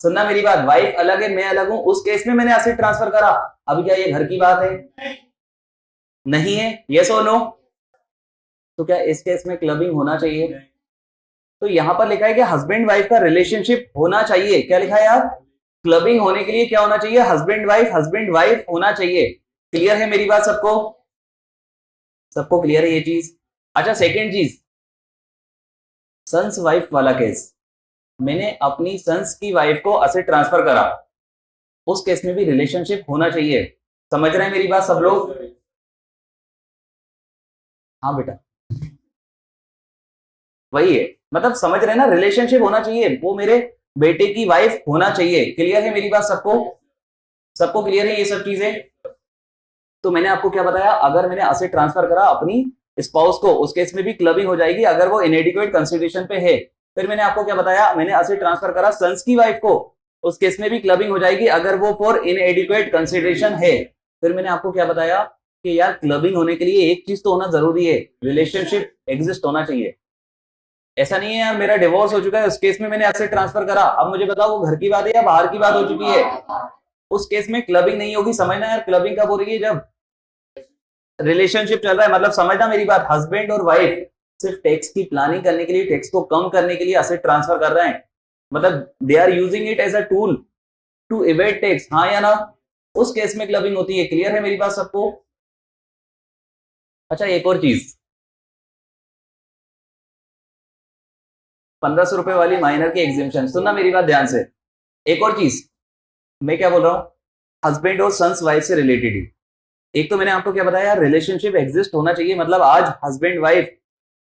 सुनना मेरी बात, वाइफ अलग है मैं अलग हूं, उस केस में मैंने एसेट ट्रांसफर करा, अभी क्या ये घर की बात है? नहीं है। यस और नो? तो क्या इस केस में क्लबिंग होना चाहिए? तो यहां पर लिखा है कि हस्बैंड वाइफ का रिलेशनशिप होना चाहिए। क्या लिखा है यार? क्लबिंग होने के लिए क्या होना चाहिए? हस्बैंड वाइफ होना चाहिए। क्लियर है मेरी बात सबको? सबको क्लियर है ये चीज? अच्छा सेकेंड चीज, सन्स वाइफ वाला केस, मैंने अपनी सन्स की वाइफ को असेट ट्रांसफर करा, उस केस में भी रिलेशनशिप होना चाहिए। समझ रहे हैं मेरी बात सब लोग? हाँ बेटा वही है, मतलब समझ रहे हैं ना, रिलेशनशिप होना चाहिए, वो मेरे बेटे की वाइफ होना चाहिए। क्लियर है मेरी बात सबको? सबको क्लियर है ये सब चीजें? तो मैंने आपको क्या बताया, अगर मैंने असेट ट्रांसफर करा अपनी स्पाउस को, उस केस में भी क्लबिंग हो जाएगी अगर वो इनएडिक्वेट कंसिडरेशन पे है। फिर मैंने आपको क्या बताया, मैंने असेट ट्रांसफर करा सन्स की वाइफ को, उस केस में भी क्लबिंग हो जाएगी अगर वो फॉर इनएडिक्वेट कंसिडरेशन है। फिर मैंने आपको क्या बताया कि यार क्लबिंग होने के लिए एक चीज तो होना जरूरी है, रिलेशनशिप एग्जिस्ट होना चाहिए। ऐसा नहीं है यार मेरा डिवोर्स हो चुका है, उस केस में मैंने एसेट ट्रांसफर करा, अब मुझे बताओ वो घर की बात है या बाहर की बात हो चुकी है? उस केस में क्लबिंग नहीं होगी। समझना यार, क्लबिंग कब हो रही है? जब रिलेशनशिप चल रहा है, मतलब समझना मेरी बात, हस्बैंड और वाइफ सिर्फ टैक्स की प्लानिंग करने के लिए, टैक्स को कम करने के लिए असेट ट्रांसफर कर रहे हैं, मतलब they are using it as a tool to evade tax. हाँ या ना? उस केस में क्लबिंग होती है। क्लियर है मेरी बात सबको? अच्छा एक और चीज, 1500 रुपए वाली माइनर की एग्जिबिशन, सुनना मेरी बात ध्यान से। एक और चीज, मैं क्या बोल रहा हूं, हस्बैंड और सन्स वाइफ से रिलेटेड ही। एक तो मैंने आपको क्या बताया, रिलेशनशिप एग्जिस्ट होना चाहिए, मतलब आज हस्बैंड वाइफ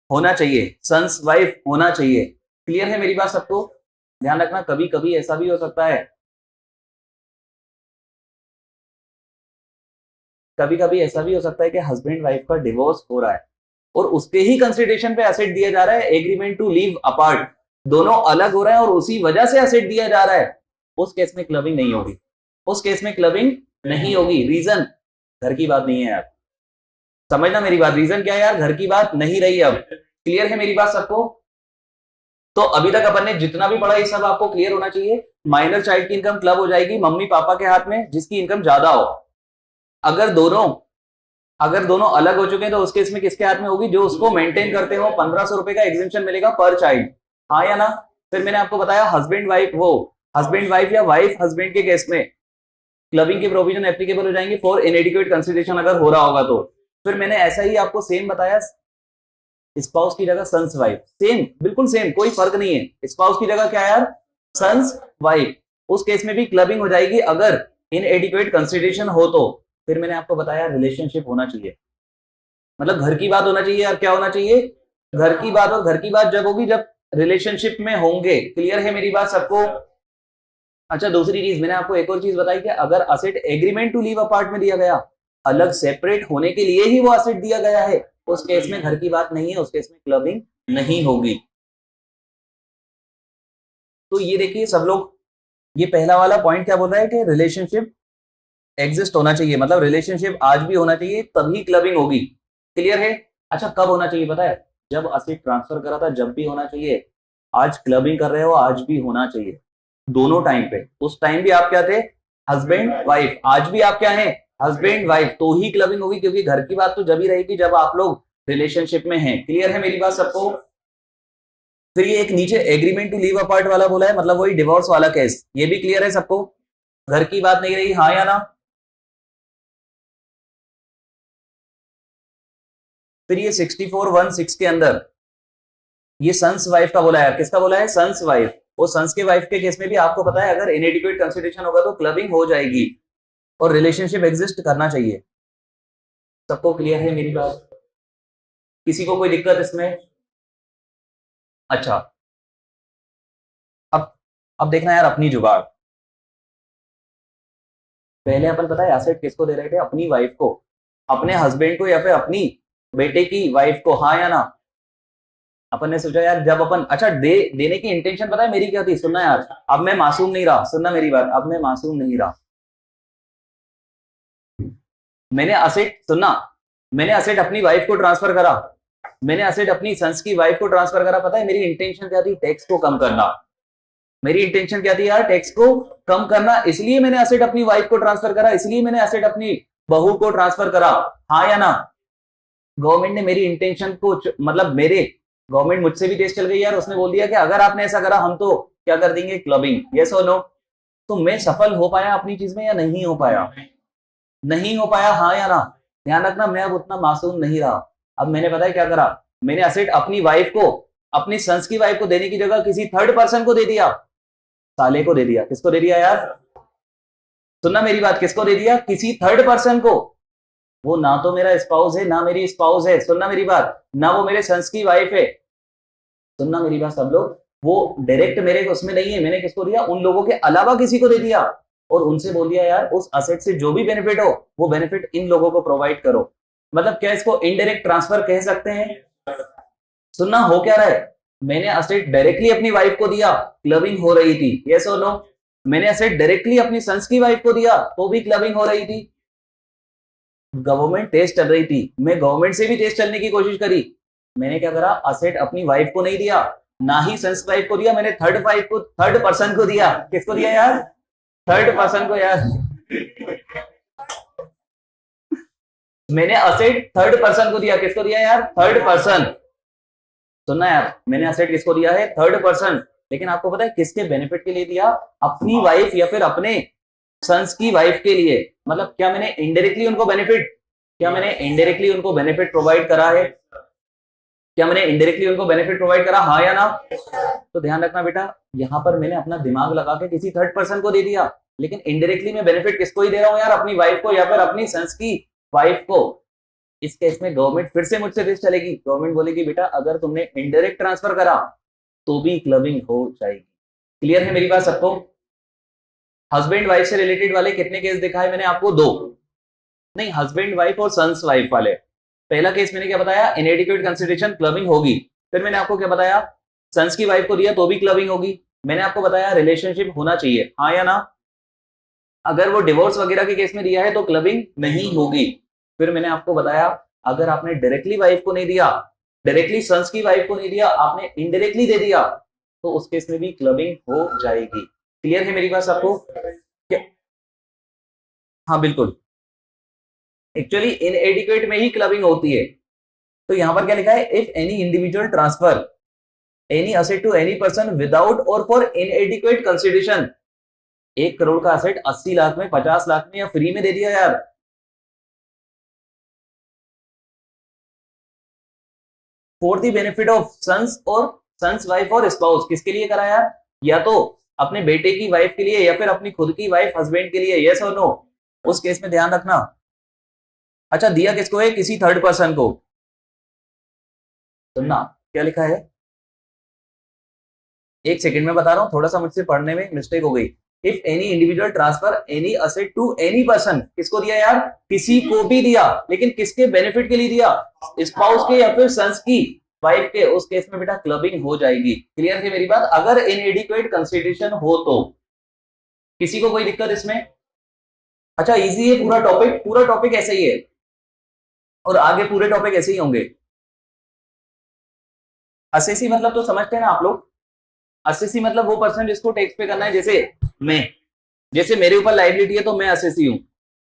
होना चाहिए, सन्स वाइफ होना चाहिए। क्लियर है मेरी बात सबको? ध्यान रखना, कभी कभी ऐसा भी हो सकता है, कभी कभी ऐसा भी हो सकता है कि हस्बैंड वाइफ का डिवोर्स हो रहा है और उसके ही कंसिडरेशन पे एसेट दिया जा रहा है, एग्रीमेंट टू लीव अपार्ट, दोनों अलग हो रहे हैं और उसी वजह से एसेट दिया जा रहा है, उस केस में क्लबिंग नहीं होगी। उस केस में क्लबिंग नहीं होगी। रीजन, घर की बात नहीं है यार। समझना मेरी बात, रीजन क्या है यार? घर की बात नहीं रही अब। क्लियर है मेरी बात सबको? तो अभी तक अपन ने जितना भी पढ़ा ये सब आपको क्लियर होना चाहिए। माइनर चाइल्ड की इनकम क्लब हो जाएगी मम्मी पापा के हाथ में जिसकी इनकम ज्यादा हो। अगर दोनों अलग हो चुके हैं तो उस केस में किसके हाथ में होगी? जो उसको मेंटेन करते हो। 1500 रुपए का एग्जिबिशन मिलेगा पर चाइल्ड। हाँ या ना? फिर मैंने आपको बताया हस्बैंड वाइफ या वाइफ हस्बैंड के केस में क्लबिंग के प्रोविजन एप्लीकेबल हो जाएंगे फॉर इनएडिक्वेट कंसिडरेशन अगर हो रहा होगा तो। फिर मैंने ऐसा ही आपको सेम बताया, स्पाउस की जगह सन्स वाइफ, सेम बिल्कुल सेम, कोई फर्क नहीं है। स्पाउस की जगह क्या है यार? Son's wife. उस केस में भी क्लबिंग हो जाएगी अगर इनएडिक्वेट कंसिडरेशन हो तो। फिर मैंने आपको बताया रिलेशनशिप होना चाहिए, मतलब घर की बात होना चाहिए यार। क्या होना चाहिए? घर की बात। और घर की बात जब होगी जब रिलेशनशिप में होंगे। क्लियर है मेरी बात सबको? अच्छा दूसरी चीज मैंने आपको एक और चीज बताई कि अगर asset agreement to live apart में दिया गया, अलग सेपरेट होने के लिए ही वो असेट दिया गया है, उस केस में घर की बात नहीं है, उस केस में क्लबिंग नहीं होगी। तो ये देखिए सब लोग, ये पहला वाला पॉइंट क्या बोल रहा है कि रिलेशनशिप एग्जिस्ट होना चाहिए, मतलब रिलेशनशिप आज भी होना चाहिए तभी क्लबिंग होगी। क्लियर है? अच्छा कब होना चाहिए पता है? जब असेट ट्रांसफर करा था जब भी होना चाहिए, आज क्लबिंग कर रहे हो आज भी होना चाहिए, दोनों टाइम पे। उस टाइम भी आप क्या थे? Husband wife. आज भी आप क्या है? Husband wife. तो ही क्लबिंग होगी, क्योंकि घर की बात तो जब ही रहेगी जब आप लोग रिलेशनशिप में हैं। क्लियर है मेरी बात सबको? फिर ये एक नीचे एग्रीमेंट टू लीव अपार्ट वाला बोला है, मतलब वही डिवोर्स वाला केस, ये भी क्लियर है सबको? घर की बात नहीं रही, हाँ या ना? फिर ये 64(1)(6) के अंदर ये सन्स वाइफ का बोला है। किसका बोला है? Son's wife. वो सन्स के वाइफ के केस में भी आपको पता है, अगर इनएडिक्वेट कंसिडरेशन होगा तो क्लबिंग हो जाएगी और रिलेशनशिप एग्जिस्ट करना चाहिए। सबको क्लियर है मेरी बात? किसी को कोई दिक्कत इसमें? अच्छा, अब अब देखना यार अपनी जुगाड़। पहले अपन पता है एसेट किसको दे रहे थे? अपनी वाइफ को, अपने हस्बैंड को, या फिर अपनी बेटे की वाइफ को, हाँ या ना? अपन ने सोचा यार जब अपन, अच्छा देने की इंटेंशन पता है मेरी क्या थी? सुनना यार, अब मैं मासूम नहीं रहा, सुनना मेरी बात, अब मैं मासूम नहीं रहा। मैंने असेट, सुनना, मैंने असेट अपनी वाइफ को ट्रांसफर करा, मैंने असेट अपनी सन्स की वाइफ को ट्रांसफर करा। पता है मेरी इंटेंशन क्या थी? टैक्स को कम करना। मेरी इंटेंशन क्या थी यार? टैक्स को कम करना। इसलिए मैंने एसेट अपनी वाइफ को ट्रांसफर करा, इसलिए मैंने एसेट अपनी बहू को ट्रांसफर करा, हाँ या ना? गवर्नमेंट ने मेरी इंटेंशन को मतलब मेरे गवर्नमेंट मुझसे भी तेज चल गई यार। उसने बोल दिया कि अगर आपने ऐसा करा हम तो क्या कर देंगे? क्लबिंग। यस और नो? तो मैं सफल हो पाया अपनी चीज में या नहीं हो पाया? नहीं हो पाया, हाँ या ना? ध्यान रखना मैं अब उतना मासूम नहीं रहा। अब मैंने पता है क्या करा? मैंने एसेट अपनी वाइफ को, अपनी सन्स की वाइफ को देने की जगह किसी थर्ड पर्सन को दे दिया। साले को दे दिया। किसको दे दिया यार? सुनना मेरी बात, किसको दे दिया? किसी थर्ड पर्सन को। वो ना तो मेरा स्पाउस है ना मेरी स्पाउस है, सुनना मेरी बात, ना वो मेरे सन्स की वाइफ है। सुनना मेरी बात सब लोग, वो डायरेक्ट मेरे उसमें नहीं है। मैंने किसको दिया? उन लोगों के अलावा किसी को दे दिया, और उनसे बोल दिया यार उस असेट से जो भी बेनिफिट हो वो बेनिफिट इन लोगों को प्रोवाइड करो। मतलब क्या इसको इनडायरेक्ट ट्रांसफर कह सकते हैं? सुनना, हो क्या रहा है? मैंने असेट डायरेक्टली अपनी वाइफ को दिया, क्लबिंग हो रही थी, यस और नो? मैंने असेट डायरेक्टली अपनी सन्स की वाइफ को दिया तो भी क्लबिंग हो रही थी। गवर्नमेंट तेज चल रही थी, मैं गवर्नमेंट से भी तेज चलने की कोशिश करी। मैंने क्या करा? असेट अपनी वाइफ को नहीं दिया, ना ही सन्स वाइफ को दिया, मैंने थर्ड वाइफ को, थर्ड पर्सन को दिया। किसको दिया यार? थर्ड पर्सन को यार। मैंने असेट थर्ड पर्सन को दिया। किसको दिया यार? Third person. सुनना यार, मैंने असेट किसको दिया है? Third person. लेकिन आपको पता है किसके बेनिफिट के लिए दिया? अपनी वाइफ या फिर अपने सन्स की वाइफ के लिए। मतलब क्या मैंने इनडायरेक्टली उनको बेनिफिट, क्या मैंने इनडायरेक्टली उनको बेनिफिट प्रोवाइड करा है? क्या मैंने इनडायरेक्टली उनको बेनिफिट प्रोवाइड करा, हाँ या ना? तो ध्यान रखना बेटा, यहां पर मैंने अपना दिमाग लगा के किसी थर्ड पर्सन को दे दिया, लेकिन इनडायरेक्टली मैं बेनिफिट किसको ही दे रहा हूं यार? अपनी वाइफ को या फिर अपनी सन्स की वाइफ को। इस केस में गवर्नमेंट फिर से मुझसे रिस्क चलेगी। गवर्नमेंट बोलेगी बेटा अगर तुमने इनडायरेक्ट ट्रांसफर करा तो भी क्लबिंग हो जाएगी। क्लियर है मेरी बात सबको? हस्बैंड वाइफ से रिलेटेड वाले कितने केस दिखाए मैंने आपको? दो। नहीं, हस्बैंड वाइफ और सन्स वाइफ वाले। पहला केस मैंने क्या बताया? इनएडिक्वेट कंसिडरेशन, क्लबिंग होगी। फिर मैंने आपको क्या बताया? सन्स की वाइफ को दिया तो भी क्लबिंग होगी। मैंने आपको बताया रिलेशनशिप होना चाहिए, हाँ या ना? अगर वो डिवोर्स वगैरह के केस में दिया है तो क्लबिंग नहीं होगी। फिर मैंने आपको बताया अगर आपने डायरेक्टली वाइफ को नहीं दिया, डायरेक्टली सन्स की वाइफ को नहीं दिया, आपने इनडायरेक्टली दे दिया, तो उस केस में भी क्लबिंग हो जाएगी। क्लियर है मेरी बात सबको? हाँ बिल्कुल, एक्चुअली इनएडिक्वेट में ही क्लबिंग होती है। तो यहां पर क्या लिखा है? If any individual transfer any asset to any person without or for inadequate consideration. 1 crore का असेट 80 लाख में, 50 लाख में या फ्री में दे दिया यार। For the benefit of son's or son's wife or spouse. किसके लिए करा यार? या तो अपने बेटे की वाइफ के लिए या फिर अपनी खुद की वाइफ हस्बैंड के लिए, यस और नो? उस केस में ध्यान रखना। अच्छा, दिया किसको है? किसी थर्ड पर्सन को। सुनना क्या लिखा है, एक सेकंड में बता रहा हूं, थोड़ा सा मुझसे पढ़ने में मिस्टेक हो गई। If any individual transfer any asset to any person. किसको दिया यार? किसी को भी दिया, लेकिन किसके बेनिफिट के लिए दिया? स्पाउस के या फिर सन्स की वाइफ के। उस केस में बेटा क्लबिंग हो जाएगी। क्लियर है मेरी बात? अगर इनएडिक्वेट कंसिडरेशन हो तो। किसी को कोई दिक्कत इसमें? अच्छा, इजी है पूरा टॉपिक, पूरा टॉपिक ऐसे ही है और आगे पूरे टॉपिक ऐसे ही होंगे। असेसी मतलब तो समझते हैं ना आप लोग, असेसी मतलब वो पर्सन जिसको टैक्स पे करना है, जैसे मैं, जैसे मेरे ऊपर लाइबिलिटी है तो मैं असेसी हूं,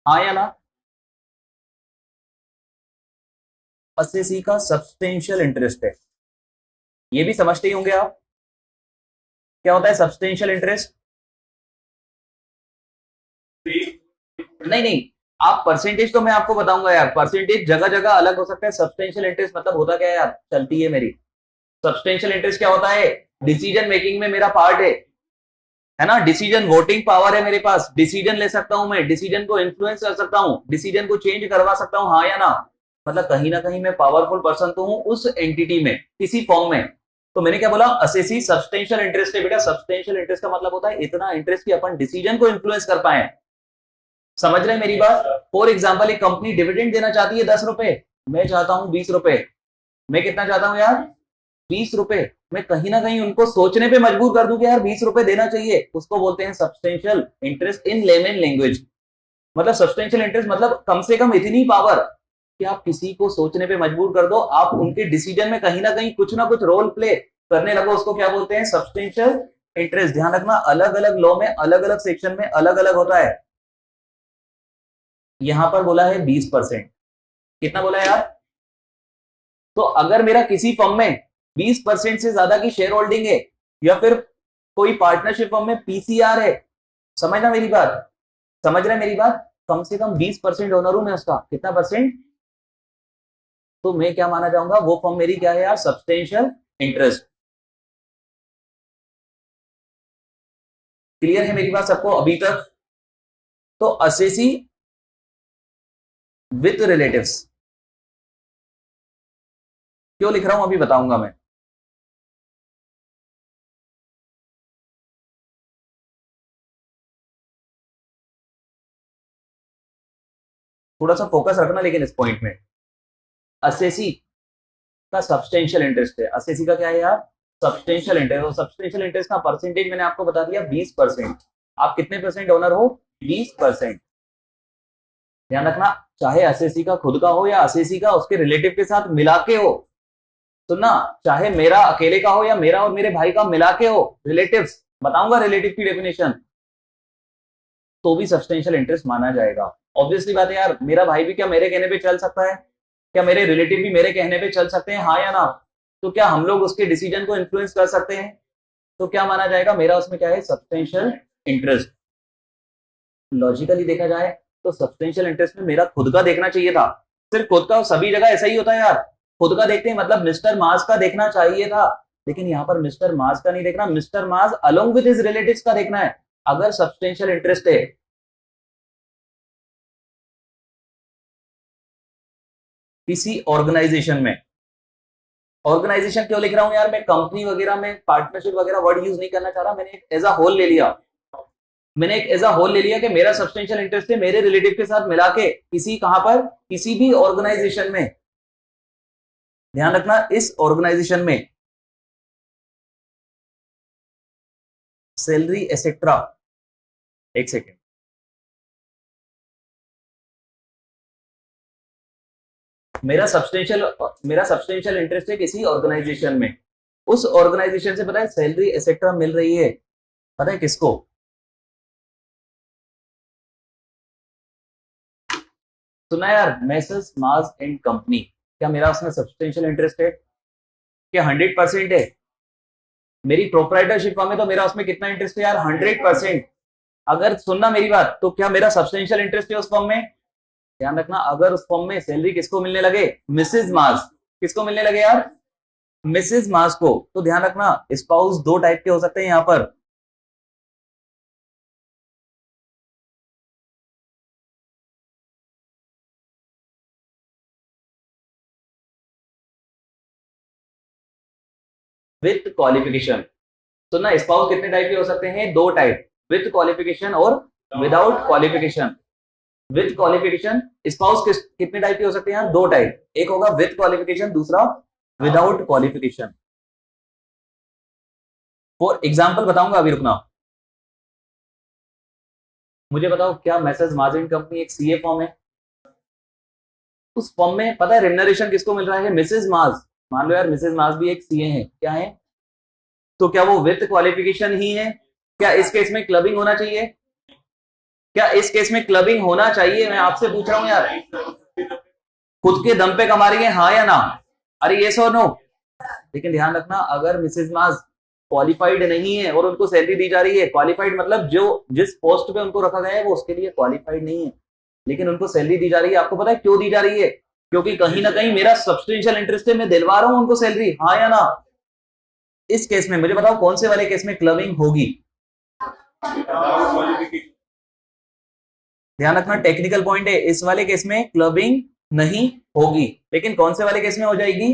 हाँ या ना। असेसी का सब्सटेंशियल इंटरेस्ट है, ये भी समझते ही होंगे आप, क्या होता है सब्सटेंशियल इंटरेस्ट। नहीं नहीं, आप परसेंटेज तो मैं आपको बताऊंगा यार, परसेंटेज जगह जगह अलग हो सकता है। सब्सटेंशियल इंटरेस्ट मतलब होता क्या है यार, चलती है मेरी। सब्सटेंशियल इंटरेस्ट क्या होता है, डिसीजन मेकिंग में मेरा पार्ट है ना, डिसीजन वोटिंग पावर है मेरे पास, डिसीजन ले सकता हूं मैं, डिसीजन को इन्फ्लुएंस कर सकता हूं, डिसीजन को चेंज करवा सकता हूं, हाँ या ना। मतलब कहीं ना कहीं मैं पावरफुल पर्सन तो हूं उस एंटिटी में, किसी फॉर्म में। तो मैंने क्या बोला, असेसी सब्सटेंशियल इंटरेस्ट है बेटा। सब्सटेंशियल इंटरेस्ट का मतलब होता है इतना इंटरेस्ट कि अपन डिसीजन को इन्फ्लुएंस कर पाए। समझ रहे हैं मेरी बात। फॉर एग्जाम्पल एक कंपनी डिविडेंड देना चाहती है 10 रुपए, मैं चाहता हूं 20 रुपए। मैं कितना चाहता हूं यार, 20 रुपए। मैं कहीं ना कहीं उनको सोचने पे मजबूर कर दूं कि यार 20 रुपए देना चाहिए, उसको बोलते हैं substantial interest in layman language. मतलब सब्सटेंशियल इंटरेस्ट मतलब कम से कम इतनी पावर कि आप किसी को सोचने पे मजबूर कर दो, आप उनके डिसीजन में कहीं ना कुछ रोल प्ले करने लगो, उसको क्या बोलते हैं सब्सटेंशियल इंटरेस्ट। ध्यान रखना, अलग अलग लॉ में अलग अलग सेक्शन में अलग अलग होता है। यहां पर बोला है 20%, कितना बोला है यार। तो अगर मेरा किसी फर्म में 20% से ज्यादा की शेयर होल्डिंग है, या फिर कोई पार्टनरशिप फर्म में पीसीआर है, समझना मेरी बात, समझ रहे मेरी बात, कम से कम 20% ओनर हूं मैं उसका, कितना परसेंट, तो मैं क्या माना जाऊंगा, वो फर्म मेरी क्या है यार, सब्सटेंशियल इंटरेस्ट। क्लियर है मेरी बात सबको अभी तक। तो असेसी विथ रिलेटिव्स क्यों लिख रहा हूं अभी बताऊंगा मैं। थोड़ा सा फोकस रखना लेकिन इस पॉइंट में। असेसी का सब्सटेंशियल इंटरेस्ट है, असेसी का क्या है यार, सब्सटेंशियल इंटरेस्ट। और सब्सटेंशियल इंटरेस्ट का परसेंटेज मैंने आपको बता दिया 20%। आप कितने परसेंट ओनर हो, 20%। ध्यान रखना, चाहे असेसी का खुद का हो या असेसी का उसके रिलेटिव के साथ मिला के हो, सुनना, चाहे मेरा अकेले का हो या मेरा और मेरे भाई का मिला के हो, रिलेटिव्स, बताऊंगा रिलेटिव की डेफिनेशन, तो भी सब्सटेंशियल इंटरेस्ट माना जाएगा। ऑब्वियसली बात है यार, मेरा भाई भी क्या मेरे कहने पे चल सकता है, क्या मेरे रिलेटिव भी मेरे कहने पे चल सकते हैं, हाँ या ना। तो क्या हम लोग उसके डिसीजन को इन्फ्लुएंस कर सकते हैं, तो क्या माना जाएगा, मेरा उसमें क्या है, सब्सटेंशियल इंटरेस्ट। लॉजिकली देखा जाए तो सब्सटेंशियल इंटरेस्ट में मेरा खुद का देखना चाहिए था, सिर्फ खुद का, सभी जगह ऐसा ही होता है यार, खुद का देखते हैं, मतलब मिस्टर मार्स का देखना चाहिए था, लेकिन यहाँ पर मिस्टर मार्स का नहीं देखना, mister Mars along with his relatives का देखना है, अगर सब्सटेंशियल इंटरेस्ट है। किसी ऑर्गेनाइजेशन में, ऑर्गेनाइजेशन क्यों लिख रहा हूं यार, मैं कंपनी वगैरह में पार्टनरशिप वगैरह वर्ड यूज नहीं करना चाह रहा, मैंने एज अ होल ले लिया, मैंने एक एज अ होल ले लिया कि मेरा सब्सटेंशियल इंटरेस्ट है मेरे रिलेटिव के साथ मिला के किसी, कहां पर, किसी भी ऑर्गेनाइजेशन में। ध्यान रखना, इस ऑर्गेनाइजेशन में सैलरी एसेट्रा, एक सेकेंड, मेरा सब्सटेंशियल इंटरेस्ट है किसी ऑर्गेनाइजेशन में, उस ऑर्गेनाइजेशन से पता है सैलरी एसेट्रा मिल रही है, पता है किसको, सुना यार, मैसर्स मार्स एंड कंपनी, क्या मेरा उसमें सब्सटेंशियल इंटरेस्ट है, क्या 100% है, मेरी प्रोप्राइटरशिप फर्म है तो मेरा उसमें कितना इंटरेस्ट है यार, 100%। अगर सुनना मेरी बात, तो क्या मेरा सब्सटेंशियल इंटरेस्ट है उस फर्म में। ध्यान रखना, अगर उस फर्म में सैलरी किसको मिलने लगे, मिसेज मार्स, किसको मिलने लगे यार, मिसेज मार्स को, तो ध्यान रखना स्पाउस दो टाइप के हो सकते हैं यहां पर, विथ क्वालिफिकेशन। तो ना स्पाउस कितने टाइप के हो सकते हैं, दो टाइप, विथ क्वालिफिकेशन और without qualification. With qualification spouse कितने टाइप के हो सकते हैं यार, दो टाइप, एक होगा विथ क्वालिफिकेशन, दूसरा विदाउट क्वालिफिकेशन। फॉर एग्जाम्पल बताऊंगा, अभी रुकना, मुझे बताओ क्या मैसेज मार्जिन कंपनी एक सीए फॉर्म है, उस फॉर्म में पता है रेम्यूनरेशन किसको मिल रहा है, मिसेज मार्स, मान लो यार मिसेज मास भी एक सीए है, क्या है, तो क्या वो विथ क्वालिफिकेशन ही है? क्या इस केस में क्लबिंग होना चाहिए? क्या इस केस में क्लबिंग होना चाहिए? मैं आपसे पूछ रहा हूं यार, खुद के दम पे कमा रही है, हाँ या ना? अरे ये सो नो। लेकिन ध्यान रखना, अगर मिसेज मास क्वालिफाइड नहीं है और उनको सैलरी दी जा रही है, क्वालिफाइड मतलब जो जिस पोस्ट पे उनको रखा गया है वो उसके लिए क्वालिफाइड नहीं है, लेकिन उनको सैलरी दी जा रही है, आपको पता है क्यों दी जा रही है? क्योंकि कहीं ना कहीं मेरा सब्सटेंशियल इंटरेस्ट है, मैं दिलवा रहा हूं उनको सैलरी, हाँ या ना? इस केस में मुझे बताओ कौन से वाले केस में क्लबिंग होगी? ध्यान रखना, टेक्निकल पॉइंट है, इस वाले केस में क्लबिंग नहीं होगी, लेकिन कौन से वाले केस में हो जाएगी?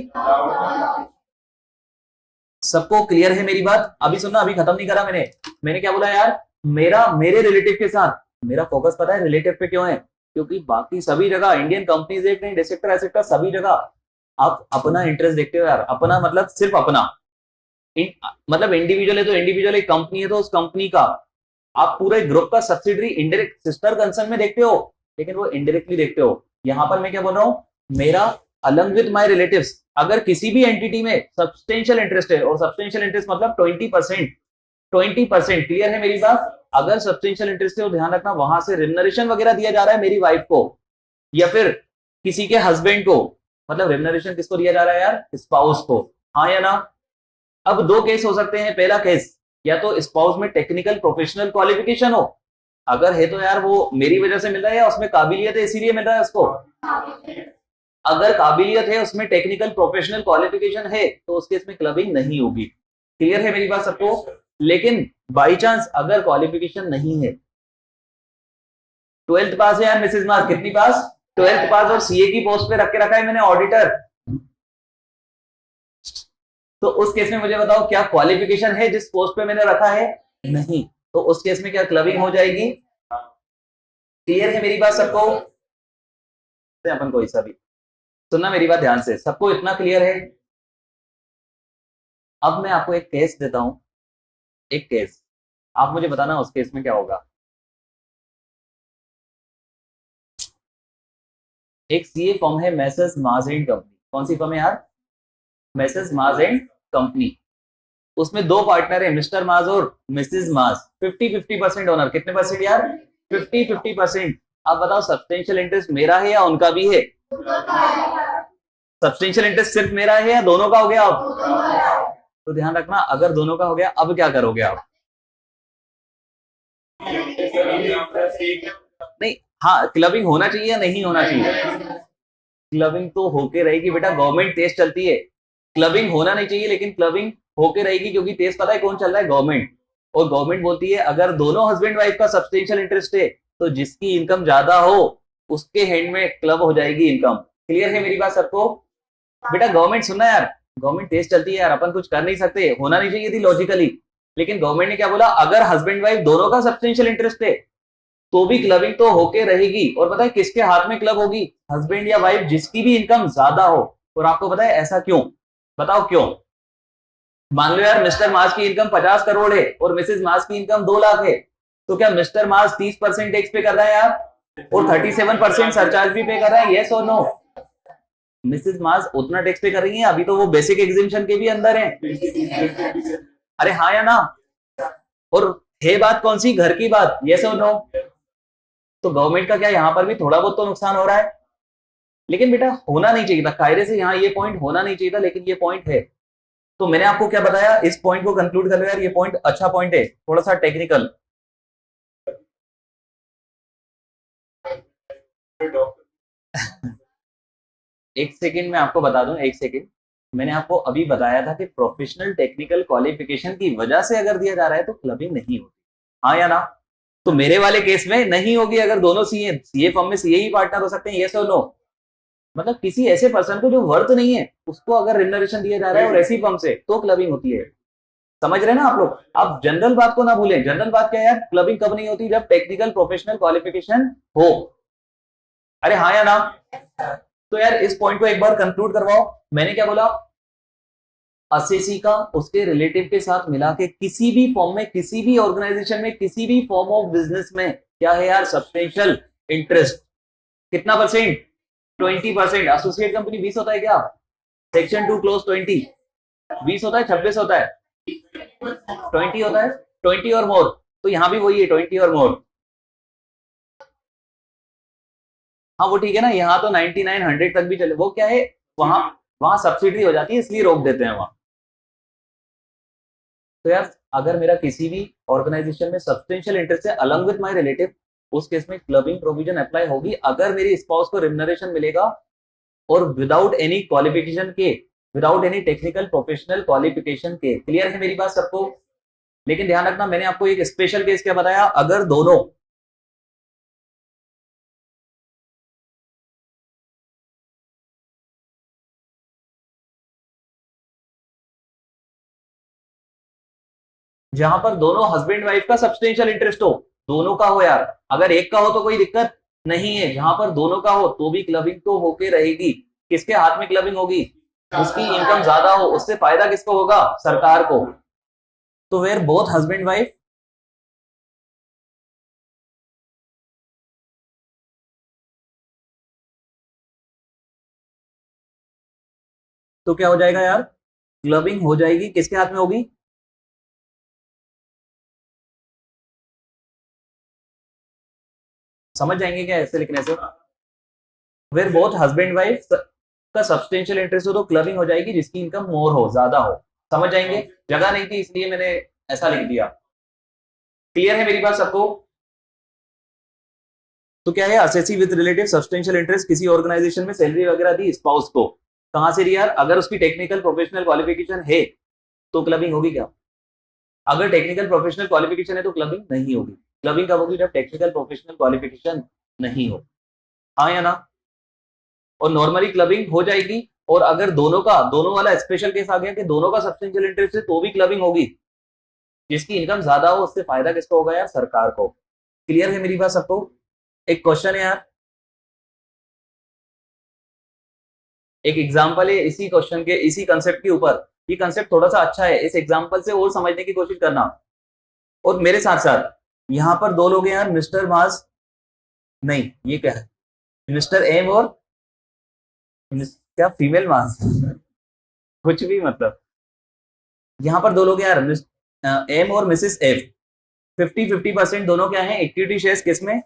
सबको क्लियर है मेरी बात? अभी सुनना, अभी खत्म नहीं करा मैंने क्या बोला यार, मेरे रिलेटिव के साथ मेरा फोकस पता है रिलेटिव पे क्यों है? क्योंकि बाकी सभी जगह इंडियन कंपनीज एक नहीं, सेक्टर एसेक्टर सभी जगह आप अपना इंटरेस्ट देखते हो यार, अपना मतलब सिर्फ अपना, मतलब इंडिविजुअल है तो इंडिविजुअल, एक कंपनी है तो उस कंपनी का, आप पूरे ग्रुप का सब्सिडरी इंडायरेक्ट सिस्टर कंसर्न में देखते हो, लेकिन वो इनडायरेक्टली देखते हो। यहां पर मैं क्या बोल रहा हूं, मेरा अलग विद माय रिलेटिव्स अगर किसी भी एंटिटी में सब्सटेंशियल इंटरेस्ट है, और सब्सटेंशियल इंटरेस्ट मतलब 20%, क्लियर है मेरी बात? अगर सब्सटेंशियल इंटरेस्ट है तो ध्यान रखना वहां से रिम्यूनरेशन वगैरह दिया जा रहा है मेरी वाइफ को या फिर किसी के हस्बैंड को, मतलब रिम्यूनरेशन किसको दिया जा रहा है यार? स्पाउस को, हाँ या ना? अब दो केस हो सकते हैं, पहला केस या तो स्पाउस में टेक्निकल प्रोफेशनल क्वालिफिकेशन हो, अगर है तो यार वो मेरी वजह से मिल रहा है या उसमें काबिलियत है इसीलिए मिल रहा है उसको? अगर काबिलियत है, उसमें टेक्निकल प्रोफेशनल क्वालिफिकेशन है, तो उस केस में क्लबिंग नहीं होगी। क्लियर है मेरी बात सबको? लेकिन बाई चांस अगर क्वालिफिकेशन नहीं है, 12th पास है यार मिसेज मार्क, कितनी पास? 12th पास, और सीए की पोस्ट पे रख के रखा है मैंने ऑडिटर, तो उस केस में मुझे बताओ क्या क्वालिफिकेशन है जिस पोस्ट पे मैंने रखा है? नहीं, तो उस केस में क्या क्लबिंग हो जाएगी? क्लियर है मेरी बात सबको? अपन कोई सा भी सुनना मेरी बात ध्यान से, सबको इतना क्लियर है? अब मैं आपको एक केस देता हूं, एक केस, आप मुझे बताना उस केस में क्या होगा। एक सीए फर्म है मैसेज मार्ज एंड कंपनी, कौन सी फर्म है यार? Message Marge and company. उसमें दो पार्टनर है, मिस्टर मार्ज और मिसेज मार्ज, 50-50% ओनर, कितने परसेंट यार? 50-50%। आप बताओ सब्सटेंशियल इंटरेस्ट मेरा है या उनका भी है? सब्सटेंशियल इंटरेस्ट सिर्फ मेरा है या दोनों का हो गया? अब तो ध्यान रखना, अगर दोनों का हो गया अब क्या करोगे आप? नहीं, हाँ क्लबिंग होना चाहिए या नहीं होना चाहिए? क्लबिंग तो होके रहेगी बेटा, गवर्नमेंट तेज चलती है, क्लबिंग होना नहीं चाहिए लेकिन क्लबिंग होके रहेगी, क्योंकि तेज पता है कौन चल रहा है? गवर्नमेंट। और गवर्नमेंट बोलती है अगर दोनों हस्बैंड वाइफ का सब्सटेंशियल इंटरेस्ट है तो जिसकी इनकम ज्यादा हो उसके हैंड में क्लब हो जाएगी इनकम। क्लियर है मेरी बात सबको? बेटा गवर्नमेंट सुनना यार, गवर्नमेंट तेज चलती है यार, अपन कुछ कर नहीं सकते, होना नहीं चाहिए थी लॉजिकली, लेकिन गवर्नमेंट ने क्या बोला, अगर हस्बैंड वाइफ दोनों का सब्सटेंशियल इंटरेस्ट है तो भी क्लबिंग तो होके रहेगी। और पता है किसके हाथ में क्लब होगी? हस्बैंड या वाइफ जिसकी भी इनकम ज्यादा हो। और आपको पता है ऐसा क्यों? बताओ क्यों? मान लो यार मिस्टर मास की इनकम 50 करोड़ है और मिसेज मास की इनकम 2 लाख है, तो क्या मिस्टर मास 30% टैक्स पे कर रहा है यार और 37% सरचार्ज भी पे कर रहा है? यस और नो? मिसेज मास उतना टैक्स पे कर रही है, अभी तो वो बेसिक एग्जिबिशन के भी अंदर है। अरे हाँ या ना? और है बात कौन सी? घर की बात, यस और नो? तो गवर्नमेंट का क्या यहाँ पर भी थोड़ा बहुत तो नुकसान हो रहा है, लेकिन बेटा होना नहीं चाहिए था, कायदे से यहाँ ये पॉइंट होना नहीं चाहिए था, लेकिन ये पॉइंट है। तो मैंने आपको क्या बताया, इस पॉइंट को कंक्लूड कर लो यार, ये पॉइंट अच्छा पॉइंट है, थोड़ा सा टेक्निकल। एक सेकंड में आपको बता दूं, एक सेकंड, मैंने आपको अभी बताया था कि प्रोफेशनल टेक्निकल क्वालिफिकेशन की वजह से अगर दिया जा रहा है तो क्लबिंग नहीं होती, हाँ या ना? तो मेरे वाले केस में नहीं होगी, अगर दोनों सीए फर्म में सीए ही पार्टनर हो सकते हैं, यस और नो? मतलब किसी ऐसे पर्सन को जो वर्थ नहीं है उसको अगर रिम्यूनरेशन दिया जा रहा है और ऐसी फर्म से, तो क्लबिंग होती है। समझ रहे हैं ना आप लोग? आप जनरल बात को ना भूलें, जनरल बात क्या है यार, क्लबिंग कब नहीं होती? जब टेक्निकल प्रोफेशनल क्वालिफिकेशन हो। अरे हाँ या ना? तो यार इस पॉइंट को एक बार कंक्लूड करवाओ, मैंने क्या बोला, असेसी का उसके रिलेटिव के साथ मिला के किसी भी फॉर्म में, किसी भी ऑर्गेनाइजेशन में, किसी भी फॉर्म ऑफ बिजनेस में क्या है यार? Substantial interest. कितना परसेंट? 20%। एसोसिएट कंपनी 20 होता है क्या? सेक्शन 2 क्लोज 20 20 होता है 26 होता है 20 होता है 20 और मोर, तो यहां भी वही है 20 और मोर। हाँ वो ठीक है ना, यहाँ तो 99 100 तक भी चले, वो क्या है वहां वहां सब्सिडी हो जाती है इसलिए रोक देते हैं वहां। तो यार अगर मेरा किसी भी ऑर्गेनाइजेशन में सब्सटेंशियल इंटरेस्ट है अलॉन्ग विद माय रिलेटिव, उस केस में क्लबिंग प्रोविजन अप्लाई होगी अगर मेरी स्पाउस को रिम्यूनरेशन मिलेगा और विदाउट एनी क्वालिफिकेशन के, without any technical professional qualification के। क्लियर है मेरी बात सबको? लेकिन ध्यान रखना मैंने आपको एक स्पेशल केस क्या बताया, अगर दोनों जहां पर दोनों हस्बैंड वाइफ का सब्सटेंशियल इंटरेस्ट हो, दोनों का हो यार, अगर एक का हो तो कोई दिक्कत नहीं है, जहां पर दोनों का हो तो भी क्लबिंग तो होके रहेगी। किसके हाथ में क्लबिंग होगी? उसकी इनकम ज्यादा हो, उससे फायदा किसको होगा? सरकार को। तो वेयर बोथ हस्बैंड वाइफ तो क्या हो जाएगा यार, क्लबिंग हो जाएगी, किसके हाथ में होगी? समझ जाएंगे क्या ऐसे लिखने से? वेयर बोथ हस्बैंड वाइफ का सब्सटेंशियल इंटरेस्ट हो तो क्लबिंग हो जाएगी, जिसकी इनकम मोर हो, ज्यादा हो। समझ जाएंगे? जगह नहीं थी इसलिए मैंने ऐसा लिख दिया। क्लियर है मेरी बात सबको? तो क्या है, assessee with relative substantial interest, किसी ऑर्गेनाइजेशन में सैलरी वगैरह दी स्पाउस को, कहां से दी यार? अगर उसकी टेक्निकल प्रोफेशनल क्वालिफिकेशन है तो क्लबिंग होगी क्या? अगर टेक्निकल प्रोफेशनल क्वालिफिकेशन है तो क्लबिंग नहीं होगी। क्लबिंग कब होगी? जब टेक्निकल प्रोफेशनल क्वालिफिकेशन नहीं हो। हाँ या ना? और नॉर्मली क्लबिंग हो जाएगी, और अगर दोनों का, दोनों वाला स्पेशल केस आ गया कि दोनों का सब्सटेंशियल इंटरेस्ट है तो भी क्लबिंग होगी। जिसकी इनकम ज्यादा हो उससे फायदा किसको होगा यार? सरकार को। क्लियर है मेरी बात सबको? एक क्वेश्चन है यार, एक एग्जांपल है इसी क्वेश्चन के, इसी कंसेप्ट के ऊपर। ये कंसेप्ट थोड़ा सा अच्छा है, इस एग्जांपल से और समझने की कोशिश करना। और मेरे साथ साथ यहां पर दो लोग हैं यार, मिस्टर मास, नहीं ये क्या है, मिस्टर एम और क्या फीमेल मास कुछ भी मतलब। यहां पर दो लोग हैं यार, एम और मिसेस एफ। 50-50% दोनों क्या है, इक्विटी शेयर्स किसमें?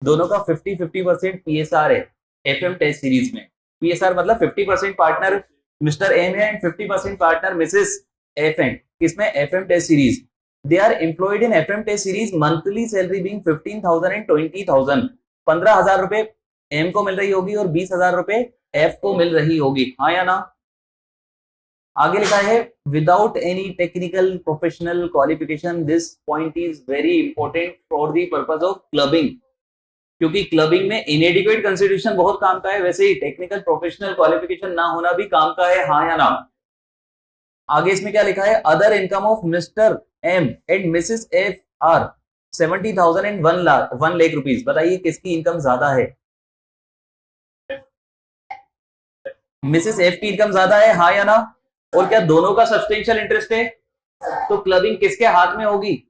दोनों का 50-50% पीएसआर है एफएम टेस्ट सीरीज में। पीएसआर मतलब 50% पार्टनर मिस्टर एम है एंड 50% पार्टनर मिसेस एफ है। किसमें? FM test series. They are employed in FM test series, monthly salary being 15,000 and 20,000। 15,000 रुपए एम को मिल रही होगी और 20,000 रुपए एफ को मिल रही होगी। हाँ या ना? आगे लिखा है without any technical professional qualification, this point is very important for the purpose of clubbing. क्योंकि क्लबिंग में इनएडिक्वेट कंसिडरेशन बहुत काम का है, वैसे ही टेक्निकल प्रोफेशनल क्वालिफिकेशन ना होना भी काम का है। हाँ या ना? आगे इसमें क्या लिखा है, other income of Mr M and Mrs F are 70,000 and 1 lakh rupees. बताइए किसकी इनकम ज्यादा है? मिसेस एफ की इनकम ज्यादा है। हाँ या ना? और क्या दोनों का सब्सटेंशियल इंटरेस्ट है? तो क्लबिंग किसके हाथ में होगी?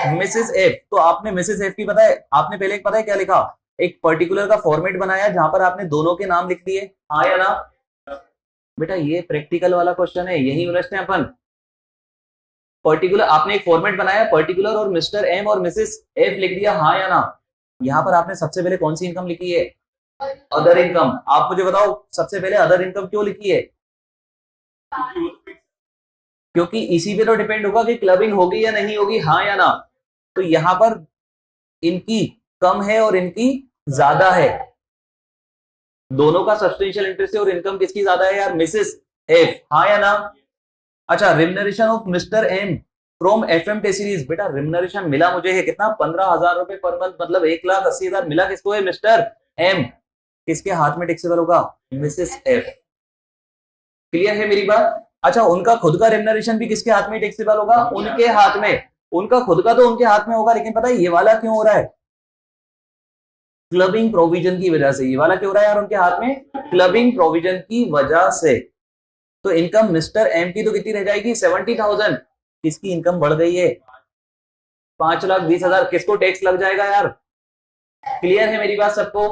Mrs F. तो आपने मिसेस एफ की, पता है आपने पहले पता है क्या लिखा, एक पर्टिकुलर का फॉर्मेट बनाया जहां पर आपने दोनों के नाम लिख दिए। हाँ या ना? बेटा ये प्रैक्टिकल वाला क्वेश्चन है, यही उलझते हैं अपन। पर्टिकुलर आपने एक फॉर्मेट बनाया, पर्टिकुलर और मिस्टर एम और मिसेस एफ लिख दिया। हाँ या ना? यहाँ पर आपने सबसे पहले कौन सी इनकम लिखी है? Other income. आप मुझे बताओ सबसे पहले अदर इनकम क्यों लिखी है? क्योंकि इसी पे तो डिपेंड होगा कि क्लबिंग होगी या नहीं होगी। हाँ या ना? तो यहां पर इनकी कम है और इनकी ज्यादा है, दोनों का सब्सटेंशियल इंटरेस्ट है, और इनकम किसकी ज्यादा है यार? Mrs F. हाँ या ना? अच्छा, remuneration of Mr am from FM टे सीरीज। बेटा रिम्यूनरेशन मिला मुझे है कितना? 15,000 रुपए पर मंथ, मतलब 1,80,000 मिला किसको है? Mr M. किसके हाथ में टैक्सेबल होगा? Mrs F. क्लियर है मेरी बात? अच्छा, उनका खुद का रेम्युनरेशन भी किसके हाथ में टैक्सेबल होगा? उनके हाथ में। उनका खुद का तो उनके हाथ में होगा, लेकिन पता है ये वाला क्यों हो रहा है? क्लबिंग प्रोविजन की वजह से। ये वाला क्यों हो रहा है यार उनके हाथ में? क्लबिंग प्रोविजन की वजह से। तो इनकम मिस्टर एम की तो कितनी रह जाएगी? 70,000। किसकी इनकम बढ़ गई है? 5,20,000। किसको टैक्स लग जाएगा यार? क्लियर है मेरी बात सबको?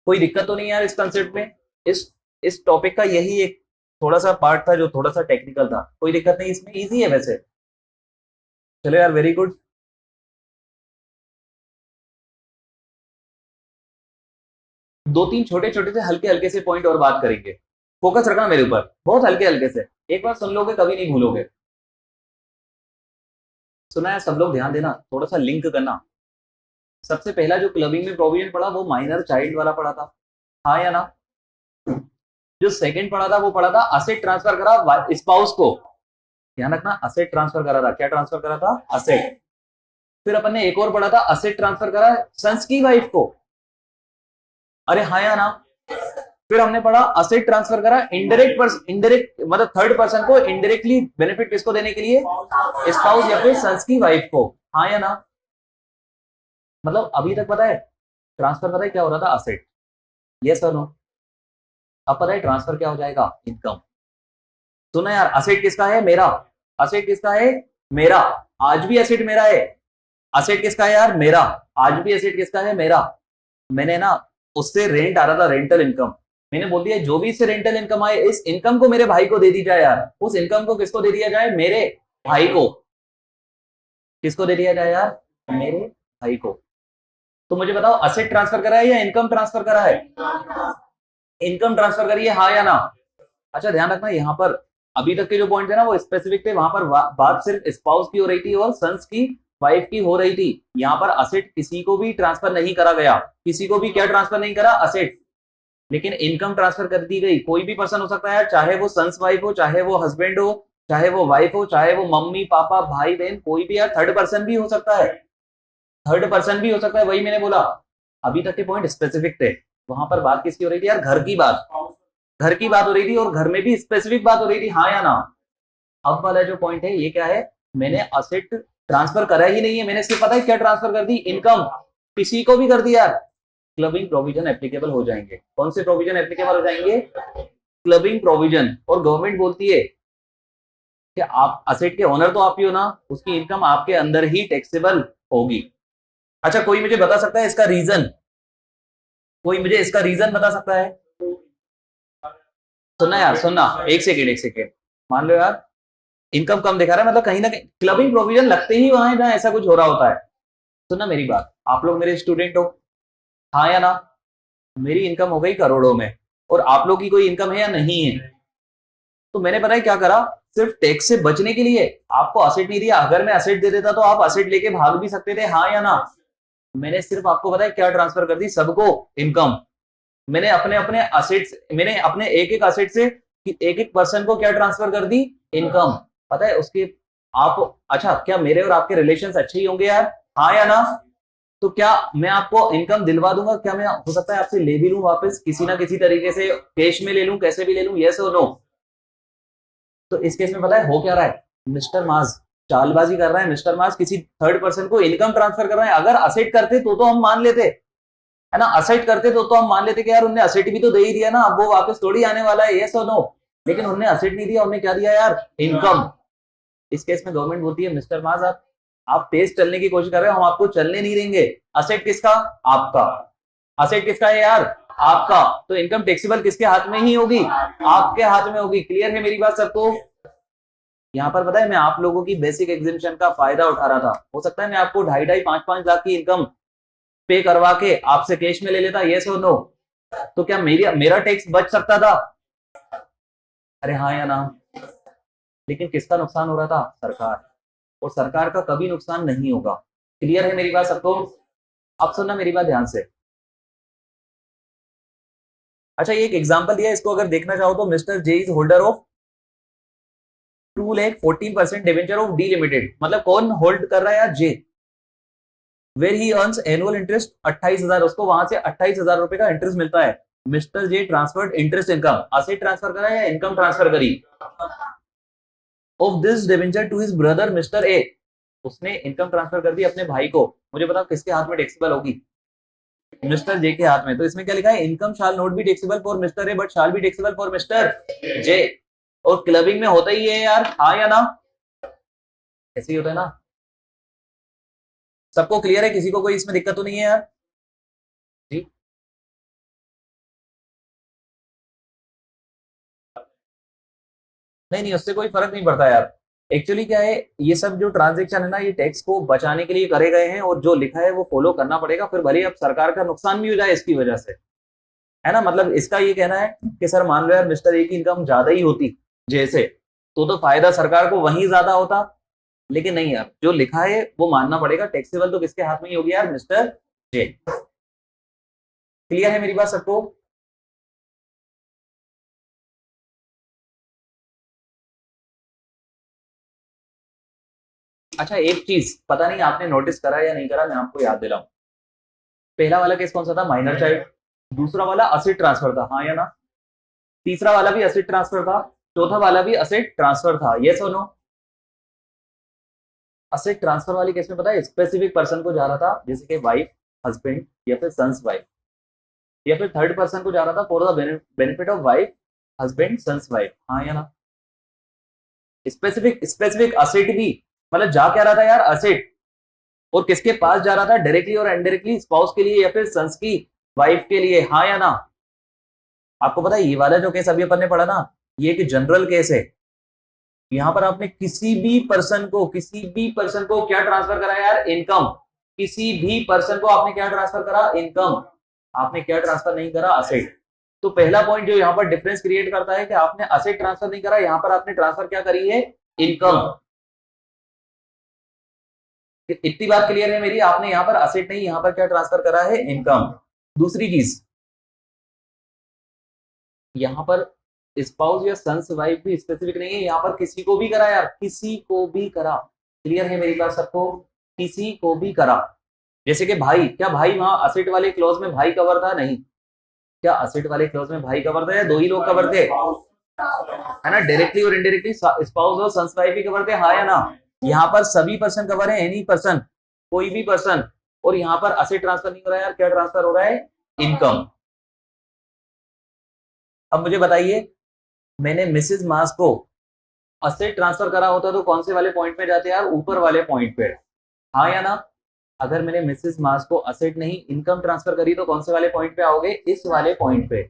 कोई दिक्कत तो नहीं यार इस कंसेप्ट में? इस टॉपिक का यही एक थोड़ा सा पार्ट था जो थोड़ा सा टेक्निकल था, कोई दिक्कत नहीं इसमें, इजी है वैसे। चलो यार, वेरी गुड। दो तीन छोटे छोटे से हल्के हल्के से पॉइंट और बात करेंगे, फोकस रखना मेरे ऊपर, बहुत हल्के हल्के से, एक बार सुन लोगे कभी नहीं भूलोगे। सुना है सब लोग, ध्यान देना, थोड़ा सा लिंक करना। सबसे पहला जो क्लबिंग में प्रोविजन पड़ा वो माइनर चाइल्ड वाला पड़ा था, हाँ या ना? जो सेकंड पड़ा था वो पड़ा था असेट ट्रांसफर करा स्पाउस को, ध्यान रखना, असेट ट्रांसफर करा था, क्या ट्रांसफर करा था? असेट। फिर अपन ने एक और पढ़ा था असेट ट्रांसफर करा सन्स की वाइफ को, अरे हाँ या ना? फिर हमने पढ़ा असेट ट्रांसफर करा इनडायरेक्ट मतलब थर्ड पर्सन को इनडायरेक्टली बेनिफिट किसको देने के लिए? स्पाउस या फिर सन्स की वाइफ को, हाँ या ना? मतलब अभी तक पता है ट्रांसफर, पता है क्या हो रहा था? असेट, यस और नो? अब पता है ट्रांसफर क्या हो जाएगा? इनकम। सुना यार, असेट किसका है? मेरा। असेट किसका है? मेरा। आज भी असेट मेरा है। असेट किसका है यार? मेरा। आज भी असेट किसका है? मेरा। मैंने ना उससे रेंट आ रहा था, रेंटल इनकम, मैंने बोल दिया जो भी इससे रेंटल इनकम आए इस इनकम को मेरे भाई को दे दी जाए यार। उस इनकम को किसको दे दिया जाए? मेरे भाई को। किसको दे दिया जाए यार? मेरे भाई को। तो मुझे बताओ असेट ट्रांसफर करा है या इनकम ट्रांसफर करा है? इनकम ट्रांसफर करिए, हाँ या ना? अच्छा ध्यान रखना, यहाँ पर अभी तक के जो पॉइंट है ना वो स्पेसिफिक थे, वहां पर बात सिर्फ स्पाउस की हो रही थी और सन्स की वाइफ की हो रही थी। यहाँ पर असेट किसी को भी ट्रांसफर नहीं करा गया, किसी को भी क्या ट्रांसफर नहीं करा? असेट। लेकिन इनकम ट्रांसफर कर दी गई। कोई भी पर्सन हो सकता है, चाहे वो सन्स वाइफ हो, चाहे वो हस्बैंड हो, चाहे वो वाइफ हो, चाहे वो मम्मी पापा भाई बहन, कोई भी यार, थर्ड पर्सन भी हो सकता है, थर्ड पर्सन भी हो सकता है, वही मैंने बोला। अभी तक के पॉइंट स्पेसिफिक थे, वहां पर बात किसकी हो रही थी यार? घर की बात, घर की बात हो रही थी और घर में भी स्पेसिफिक बात हो रही थी, हाँ या ना? अब वाला जो पॉइंट है ये क्या है? मैंने असेट ट्रांसफर करा ही नहीं है, मैंने सिर्फ पता है क्या ट्रांसफर कर दी? इनकम। किसी को भी कर दिया, क्लबिंग प्रोविजन एप्लीकेबल हो जाएंगे। कौन से प्रोविजन एप्लीकेबल हो जाएंगे? Clubbing provision. और गवर्नमेंट बोलती है कि आप असेट के ओनर तो आप ही हो ना, उसकी इनकम आपके अंदर ही टैक्सेबल होगी। अच्छा कोई मुझे बता सकता है इसका रीजन? कोई मुझे इसका रीजन बता सकता है? सुनना यार, सुनना, एक सेकेंड एक सेकेंड। मान लो यार इनकम कम दिखा रहा है, मतलब कहीं ना कहीं क्लबिंग प्रोविजन लगते ही वहां है जहां ऐसा कुछ हो रहा होता है। सुनना मेरी बात, आप लोग मेरे स्टूडेंट हो, हाँ या ना? मेरी इनकम हो गई करोड़ों में और आप लोग की कोई इनकम है या नहीं है? तो मैंने पता है क्या करा? सिर्फ टैक्स से बचने के लिए आपको असेट नहीं दिया। अगर मैं असेट दे देता तो आप असेट लेके भाग भी सकते थे, हाँ या ना? मैंने सिर्फ आपको पता है क्या ट्रांसफर कर दी? सबको इनकम। मैंने अपने अपने असेट्स, मैंने अपने एक एक असेट से एक एक पर्सन को क्या ट्रांसफर कर दी? इनकम। पता है उसके आप, अच्छा क्या मेरे और आपके रिलेशंस अच्छे ही होंगे यार, हाँ या ना? तो क्या मैं आपको इनकम दिलवा दूंगा? क्या मैं हो सकता है आपसे ले भी लूं वापस किसी ना किसी तरीके से, कैश में ले लूं, कैसे भी ले लूं, यस और नो? तो इस केस में पता है हो क्या रहा है? मिस्टर माज चालबाजी कर रहा है, मिस्टर माज किसी थर्ड पर्सन को इनकम ट्रांसफर कर रहा है। अगर असेट करते तो हम मान लेते, है ना? असेट करते तो हम मान लेते कि यार उन्होंने असेट भी तो दे ही दिया ना, अब वो वापस थोड़ी आने वाला है, यस और नो? लेकिन उन्होंने असेट नहीं दिया, उन्होंने क्या दिया यार? इनकम। इस केस में गवर्नमेंट बोलती है मिस्टर माज आप तेज चलने की कोशिश कर रहे हो, हम आपको चलने नहीं देंगे। असेट किसका? आपका। असेट किसका है यार? आपका। तो इनकम टैक्सेबल किसके हाथ में ही होगी? आपके हाथ में होगी। क्लियर है मेरी बात सबको? यहाँ पर पता है मैं आप लोगों की बेसिक एग्जिबिशन का फायदा उठा रहा था, हो सकता है मैं आपको 2.5-5 लाख की इनकम पे करवा के आपसे कैश में ले लेता, यस और नो? तो क्या मेरा टैक्स बच सकता था? अरे हाँ या ना? लेकिन किसका नुकसान हो रहा था? सरकार। और सरकार का कभी नुकसान नहीं होगा। क्लियर है मेरी बात सबको? अब सुनना मेरी बात ध्यान से। अच्छा ये एक एग्जांपल दिया, इसको अगर देखना चाहो तो Mister J is holder of 2,14% debenture of D limited. मतलब कौन होल्ड कर रहा है यार? J. Where he earns annual interest 28,000, उसको वहां से 28,000 रुपए का इंटरेस्ट मिलता है। Mr J transferred interest income, asset transfer करा या इनकम ट्रांसफर करी? Of this debenture to his brother Mr A, उसने इनकम ट्रांसफर कर दी अपने भाई को। मुझे बताओ किसके हाथ में टैक्सेबल होगी? मिस्टर जे के हाथ में। तो इसमें क्या लिखा है? Income shall not be taxable for mister A but shall be taxable for mister J. और क्लबिंग में होता ही है यार, हाँ या ना? ऐसे ही होता है ना? सबको क्लियर है? किसी को कोई इसमें दिक्कत तो नहीं है यार? जी नहीं नहीं, उससे कोई फर्क नहीं पड़ता यार। एक्चुअली क्या है, ये सब जो ट्रांजेक्शन है ना, ये टैक्स को बचाने के लिए करे गए हैं, और जो लिखा है वो फॉलो करना पड़ेगा, फिर भले अब सरकार का नुकसान भी हो जाए इसकी वजह से, है ना? मतलब इसका ये कहना है कि सर मान लो यार मिस्टर ए की इनकम ज्यादा ही होती जैसे, तो फायदा सरकार को वहीं ज्यादा होता। लेकिन नहीं यार, जो लिखा है वो मानना पड़ेगा, टैक्सेबल तो किसके हाथ में ही होगी यार? Mister J. क्लियर है मेरी बात सबको? अच्छा, एक चीज पता नहीं आपने नोटिस करा या नहीं करा, मैं आपको याद दिलाऊं। पहला वाला केस कौन सा था? Minor child. दूसरा वाला असेट ट्रांसफर था, हाँ या ना? तीसरा वाला भी असेट ट्रांसफर था। चौथा वाला भी असेट ट्रांसफर था, यस और नो? असेट ट्रांसफर वाले केस में पता है स्पेसिफिक पर्सन को जा रहा था, जैसे कि वाइफ, हस्बैंड, या फिर सन्स वाइफ, या फिर थर्ड पर्सन को जा रहा था for the benefit of wife, husband, son's wife, हाँ या ना? स्पेसिफिक स्पेसिफिक असेट भी, मतलब जा क्या रहा था यार? असेट। और किसके पास जा रहा था? डायरेक्टली और इनडायरेक्टली स्पाउस के लिए या फिर सन्स की वाइफ के लिए, हाँ या ना? आपको पता है ये वाला जो केस अभी अपन ने पढ़ा ना, ये एक जनरल केस है। यहां पर आपने किसी भी पर्सन को क्या ट्रांसफर करा यार? इनकम। किसी भी पर्सन को आपने क्या ट्रांसफर करा? इनकम। आपने क्या ट्रांसफर नहीं करा? असेट। तो पहला पॉइंट जो यहाँ पर डिफरेंस क्रिएट करता है कि आपने असेट ट्रांसफर नहीं करा, यहाँ पर आपने ट्रांसफर क्या करी है? इनकम। इतनी बात क्लियर है मेरी? आपने यहाँ पर असेट नहीं, यहाँ पर क्या ट्रांसफर करा है? इनकम। दूसरी चीज, यहाँ पर स्पाउस या सन्स वाइफ भी स्पेसिफिक नहीं है, यहाँ पर किसी को भी करा यार, किसी को भी करा। क्लियर है मेरी बात सबको? किसी को भी करा। जैसे कि भाई, क्या भाई वहां असेट वाले क्लॉज में भाई कवर था? नहीं। क्या असेट वाले क्लॉज में भाई कवर था या दो ही लोग कवर थे? है ना? डायरेक्टली और इनडायरेक्टली स्पाउस और सन्स वाइफ भी कवर थे, हाँ या ना? यहाँ पर सभी पर्सन कवर है, एनी पर्सन, कोई भी पर्सन। और यहाँ पर असेट ट्रांसफर नहीं हो रहा है यार, क्या ट्रांसफर हो रहा है? इनकम। अब मुझे बताइए, मैंने मिसेज मास को असेट ट्रांसफर करा होता तो कौन से वाले पॉइंट पे जाते यार? ऊपर वाले पॉइंट पे, हाँ या ना? अगर मैंने मिसेज मास को असेट नहीं इनकम ट्रांसफर करी तो कौन से वाले पॉइंट पे आओगे? इस वाले पॉइंट पे।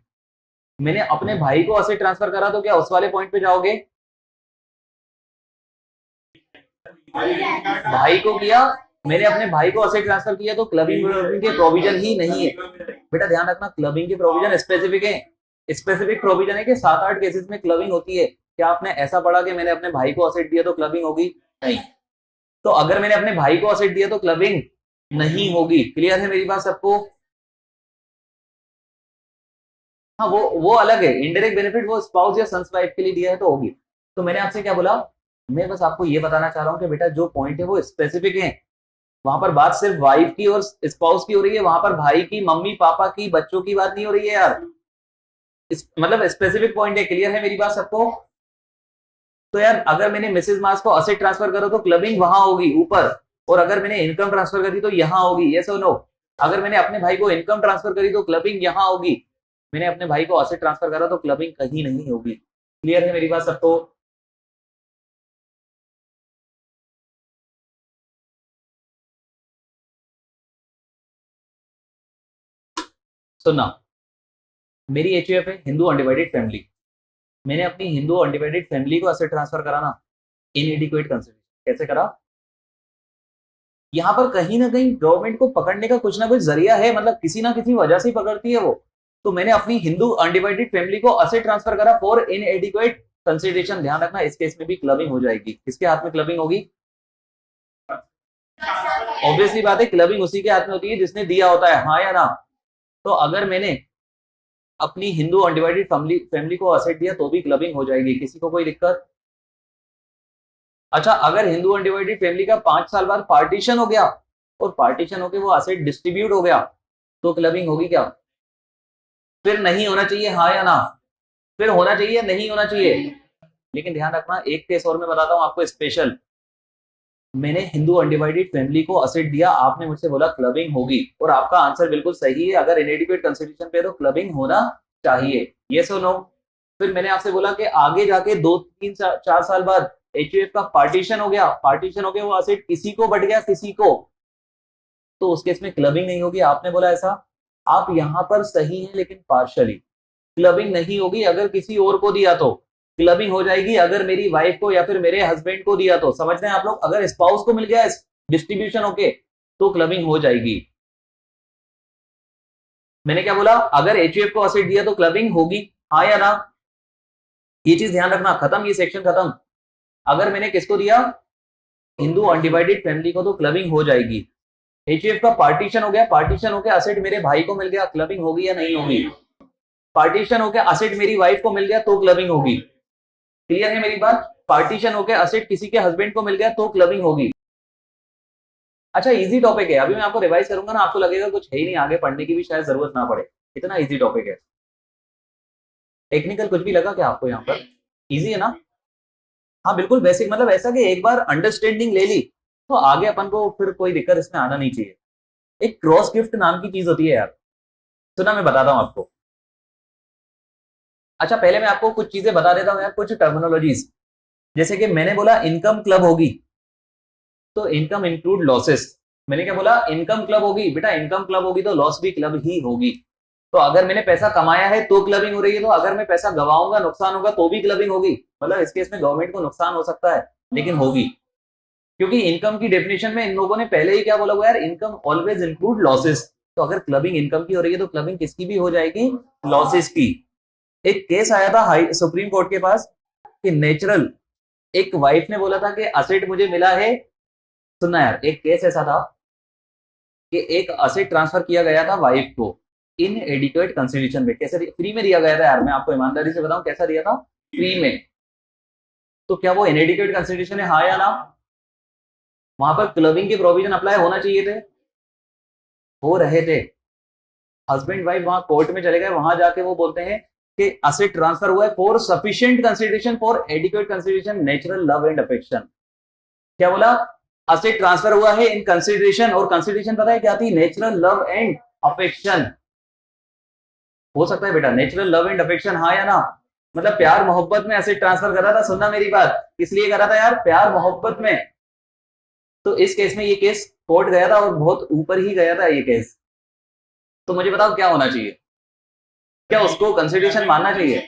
मैंने अपने भाई को असेट ट्रांसफर करा तो क्या उस वाले पॉइंट पे जाओगे? भाई को किया, मैंने अपने भाई को असेट ट्रांसफर किया, तो क्लबिंग के प्रोविजन ही नहीं है। बेटा ध्यान रखना, क्लबिंग के प्रोविजन स्पेसिफिक है। स्पेसिफिक प्रोविजन है कि 7-8 केसेस में क्लबिंग होती है। क्या आपने ऐसा पढ़ा कि मैंने अपने भाई को असेट दिया तो क्लबिंग होगी? नहीं। तो अगर मैंने अपने भाई को असेट दिया तो क्लबिंग नहीं होगी। क्लियर है मेरी बात सबको? हाँ, वो अलग है। इनडायरेक्ट बेनिफिट वो स्पाउस या सन्स वाइफ के लिए दिया है तो होगी। तो मैंने आपसे क्या बोला? मैं बस आपको ये बताना चाह रहा हूँ कि बेटा जो पॉइंट है वो स्पेसिफिक है। वहां पर बात सिर्फ वाइफ की और स्पाउस की हो रही है, वहां पर भाई की, मम्मी पापा की, बच्चों की बात नहीं हो रही है यार। मतलब स्पेसिफिक पॉइंट है। क्लियर है मेरी बात सबको? तो यार अगर मैंने मिसेज मास को असेट ट्रांसफर करा तो क्लबिंग वहां होगी ऊपर, और अगर मैंने इनकम ट्रांसफर करी तो यहाँ होगी, यस और नो? अगर मैंने अपने भाई को इनकम ट्रांसफर करी तो क्लबिंग यहाँ होगी। मैंने अपने भाई को असेट ट्रांसफर करा तो क्लबिंग कहीं नहीं होगी। क्लियर है मेरी बात सबको? सुनना, मेरी एचयूएफ है हिंदू अनडिवाइडेड फैमिली। मैंने अपनी हिंदू अनडिवाइडेड फैमिली को असेट ट्रांसफर करा ना, इनएडिक्वेट कंसिडरेशन। कैसे करा? यहाँ पर कहीं ना कहीं गवर्नमेंट को पकड़ने का कुछ ना कुछ जरिया है, मतलब किसी ना किसी वजह से पकड़ती है वो। तो मैंने अपनी हिंदू अनडिवाइडेड फैमिली को असेट ट्रांसफर करा फॉर इनएडिक्वेट कंसिडरेशन। ध्यान रखना, इस केस में भी क्लबिंग हो जाएगी। किसके हाथ में क्लबिंग होगी? ऑब्वियसली बात है, क्लबिंग उसी के हाथ में होती है जिसने दिया होता है, हाँ या ना? तो अगर मैंने अपनी हिंदू अनडिवाइडेड फैमिली को असेट दिया तो भी क्लबिंग हो जाएगी। किसी को कोई दिक्कत? अच्छा, अगर हिंदू अनडिवाइडेड फैमिली का 5 साल बाद पार्टीशन हो गया और पार्टीशन होकर वो असेट डिस्ट्रीब्यूट हो गया तो क्लबिंग होगी क्या? फिर नहीं होना चाहिए, हाँ या ना? फिर होना चाहिए, नहीं होना चाहिए? लेकिन ध्यान रखना, एक केस और मैं बताता हूं आपको स्पेशल। मैंने हिंदू अनडिवाइडेड फैमिली को असेट दिया, आपने मुझसे बोला क्लबिंग होगी, और आपका आंसर बिल्कुल सही है। अगर इनएडिक्वेट कंसिडरेशन पे तो क्लबिंग होना चाहिए, यस और नो? फिर मैंने आपसे बोला कि आगे जाके 2-3-4 साल बाद HUF का पार्टीशन हो गया, वो असेट किसी को बट गया किसी को, तो उस केस में क्लबिंग नहीं होगी। आपने बोला ऐसा, आप यहां पर सही है लेकिन पार्शली, क्लबिंग नहीं होगी। अगर किसी और को दिया तो क्लबिंग हो जाएगी, अगर मेरी वाइफ को या फिर मेरे हस्बैंड को दिया तो, समझ रहे हैं आप लोग, अगर स्पाउस को मिल गया डिस्ट्रीब्यूशन होके तो क्लबिंग हो जाएगी। मैंने क्या बोला, अगर HUF को असेट दिया तो क्लबिंग होगी, हाँ या ना, ये चीज ध्यान रखना। खत्म, ये सेक्शन खत्म। अगर मैंने किसको दिया, हिंदू अनडिवाइडेड फैमिली को, तो क्लबिंग हो जाएगी। HUF का पार्टीशन हो गया, पार्टीशन होकर असेट मेरे भाई को मिल गया, क्लबिंग होगी या नहीं होगी। पार्टीशन होकर असेट मेरी वाइफ को मिल गया तो क्लबिंग होगी। क्लियर है मेरी बात। पार्टीशन होकर असेट किसी के हस्बैंड को मिल गया तो क्लबिंग होगी। अच्छा, इजी टॉपिक है, अभी मैं आपको रिवाइज करूंगा ना, आपको लगेगा कुछ है ही नहीं, आगे पढ़ने की भी शायद जरूरत ना पड़े, इतना इजी टॉपिक है। टेक्निकल कुछ भी लगा क्या आपको यहाँ पर? इजी है ना? हाँ बिल्कुल बेसिक, मतलब ऐसा कि एक बार अंडरस्टैंडिंग ले ली तो आगे अपन को फिर कोई दिक्कत इसमें आना नहीं चाहिए। एक क्रॉस गिफ्ट नाम की चीज होती है यार, सुना, मैं बताता हूँ आपको। अच्छा, पहले मैं आपको कुछ चीजें बता देता हूँ यार, कुछ टर्मिनोलॉजीज। जैसे कि मैंने बोला इनकम क्लब होगी, तो इनकम इंक्लूड लॉसेस। मैंने क्या बोला, इनकम क्लब होगी, बेटा इनकम क्लब होगी तो लॉस भी क्लब ही होगी। तो अगर मैंने पैसा कमाया है तो क्लबिंग हो रही है, तो अगर मैं पैसा गवाऊंगा, नुकसान होगा तो भी क्लबिंग होगी। मतलब इस केस में गवर्नमेंट को नुकसान हो सकता है लेकिन होगी, क्योंकि इनकम की डेफिनेशन में इन लोगों ने पहले ही क्या बोला हुआ यार, इनकम ऑलवेज इंक्लूड लॉसेस। तो अगर क्लबिंग इनकम की हो रही है तो क्लबिंग किसकी भी हो जाएगी, लॉसेस की। एक केस आया था हाई सुप्रीम कोर्ट के पास कि नेचुरल, एक वाइफ ने बोला था कि असेट मुझे मिला है। सुनना यार, एक केस ऐसा था कि एक असेट ट्रांसफर किया गया था वाइफ को इन एडिक्वेट कंसिडरेशन में। कैसे? फ्री में दिया गया था यार, मैं आपको ईमानदारी से बताऊं कैसा दिया था, फ्री में। तो क्या वो इनएडिक्वेट कंसिडरेशन है, हाँ या ना? वहां पर क्लबिंग के प्रोविजन अप्लाई होना चाहिए थे, हो रहे थे। हस्बैंड वाइफ वहां कोर्ट में चले गए, वहां जाके वो बोलते हैं कि असेट ट्रांसफर हुआ है for sufficient consideration for adequate consideration natural love and affection. क्या बोला, असेट ट्रांसफर हुआ है इन कंसिडरेशन, और कंसिडरेशन पता है क्या थी, नेचुरल लव एंड अफेक्शन। हो सकता है बेटा नेचुरल लव एंड अफेक्शन, हाँ या ना? मतलब प्यार मोहब्बत में एसेट ट्रांसफर करा था। सुनना मेरी बात, इसलिए करा था यार, प्यार मोहब्बत में। तो इस केस में ये केस कोर्ट गया था और बहुत ऊपर ही गया था ये केस। तो मुझे बताओ क्या होना चाहिए, क्या उसको कंसिडरेशन मानना चाहिए?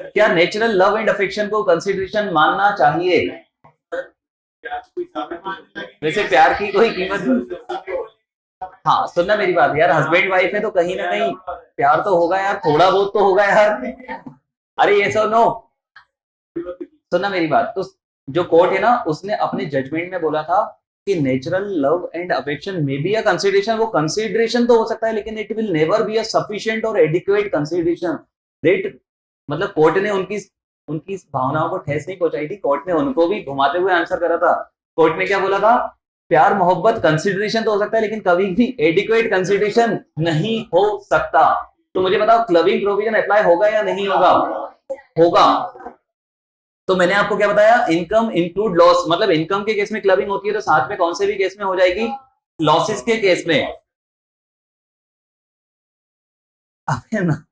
क्या नेचुरल लव एंड अफेक्शन को कंसिडरेशन मानना चाहिए? वैसे प्यार की कोई कीमत, हाँ सुनना मेरी बात यार, हस्बैंड वाइफ है तो कहीं ना कहीं प्यार तो होगा यार, थोड़ा बहुत तो होगा यार। अरे ये सो नो, सुनना मेरी बात। तो जो कोर्ट है ना, उसने अपने जजमेंट में बोला था कि नेचुरल लव एंड अफेक्शन में बी अ कंसिडरेशन। वो कंसिडरेशन तो हो सकता है लेकिन it will never be a sufficient और एडिक्वेट कंसिडरेशन। दैट मतलब कोर्ट ने उनकी उनकी भावनाओं को ठेस नहीं पहुंचाई थी, कोर्ट ने उनको भी घुमाते हुए आंसर करा था। कोर्ट ने क्या बोला था, प्यार मोहब्बत कंसिडरेशन तो हो सकता है लेकिन कभी भी एडिक्वेट कंसिडरेशन नहीं हो सकता। तो मुझे बताओ क्लबिंग प्रोविजन अप्लाई होगा या नहीं होगा? होगा। तो मैंने आपको क्या बताया, इनकम इंक्लूड लॉस, मतलब इनकम के केस में क्लबिंग होती है, तो साथ में कौन से भी केस में हो जाएगी, लॉसेस के केस में। अबे ना,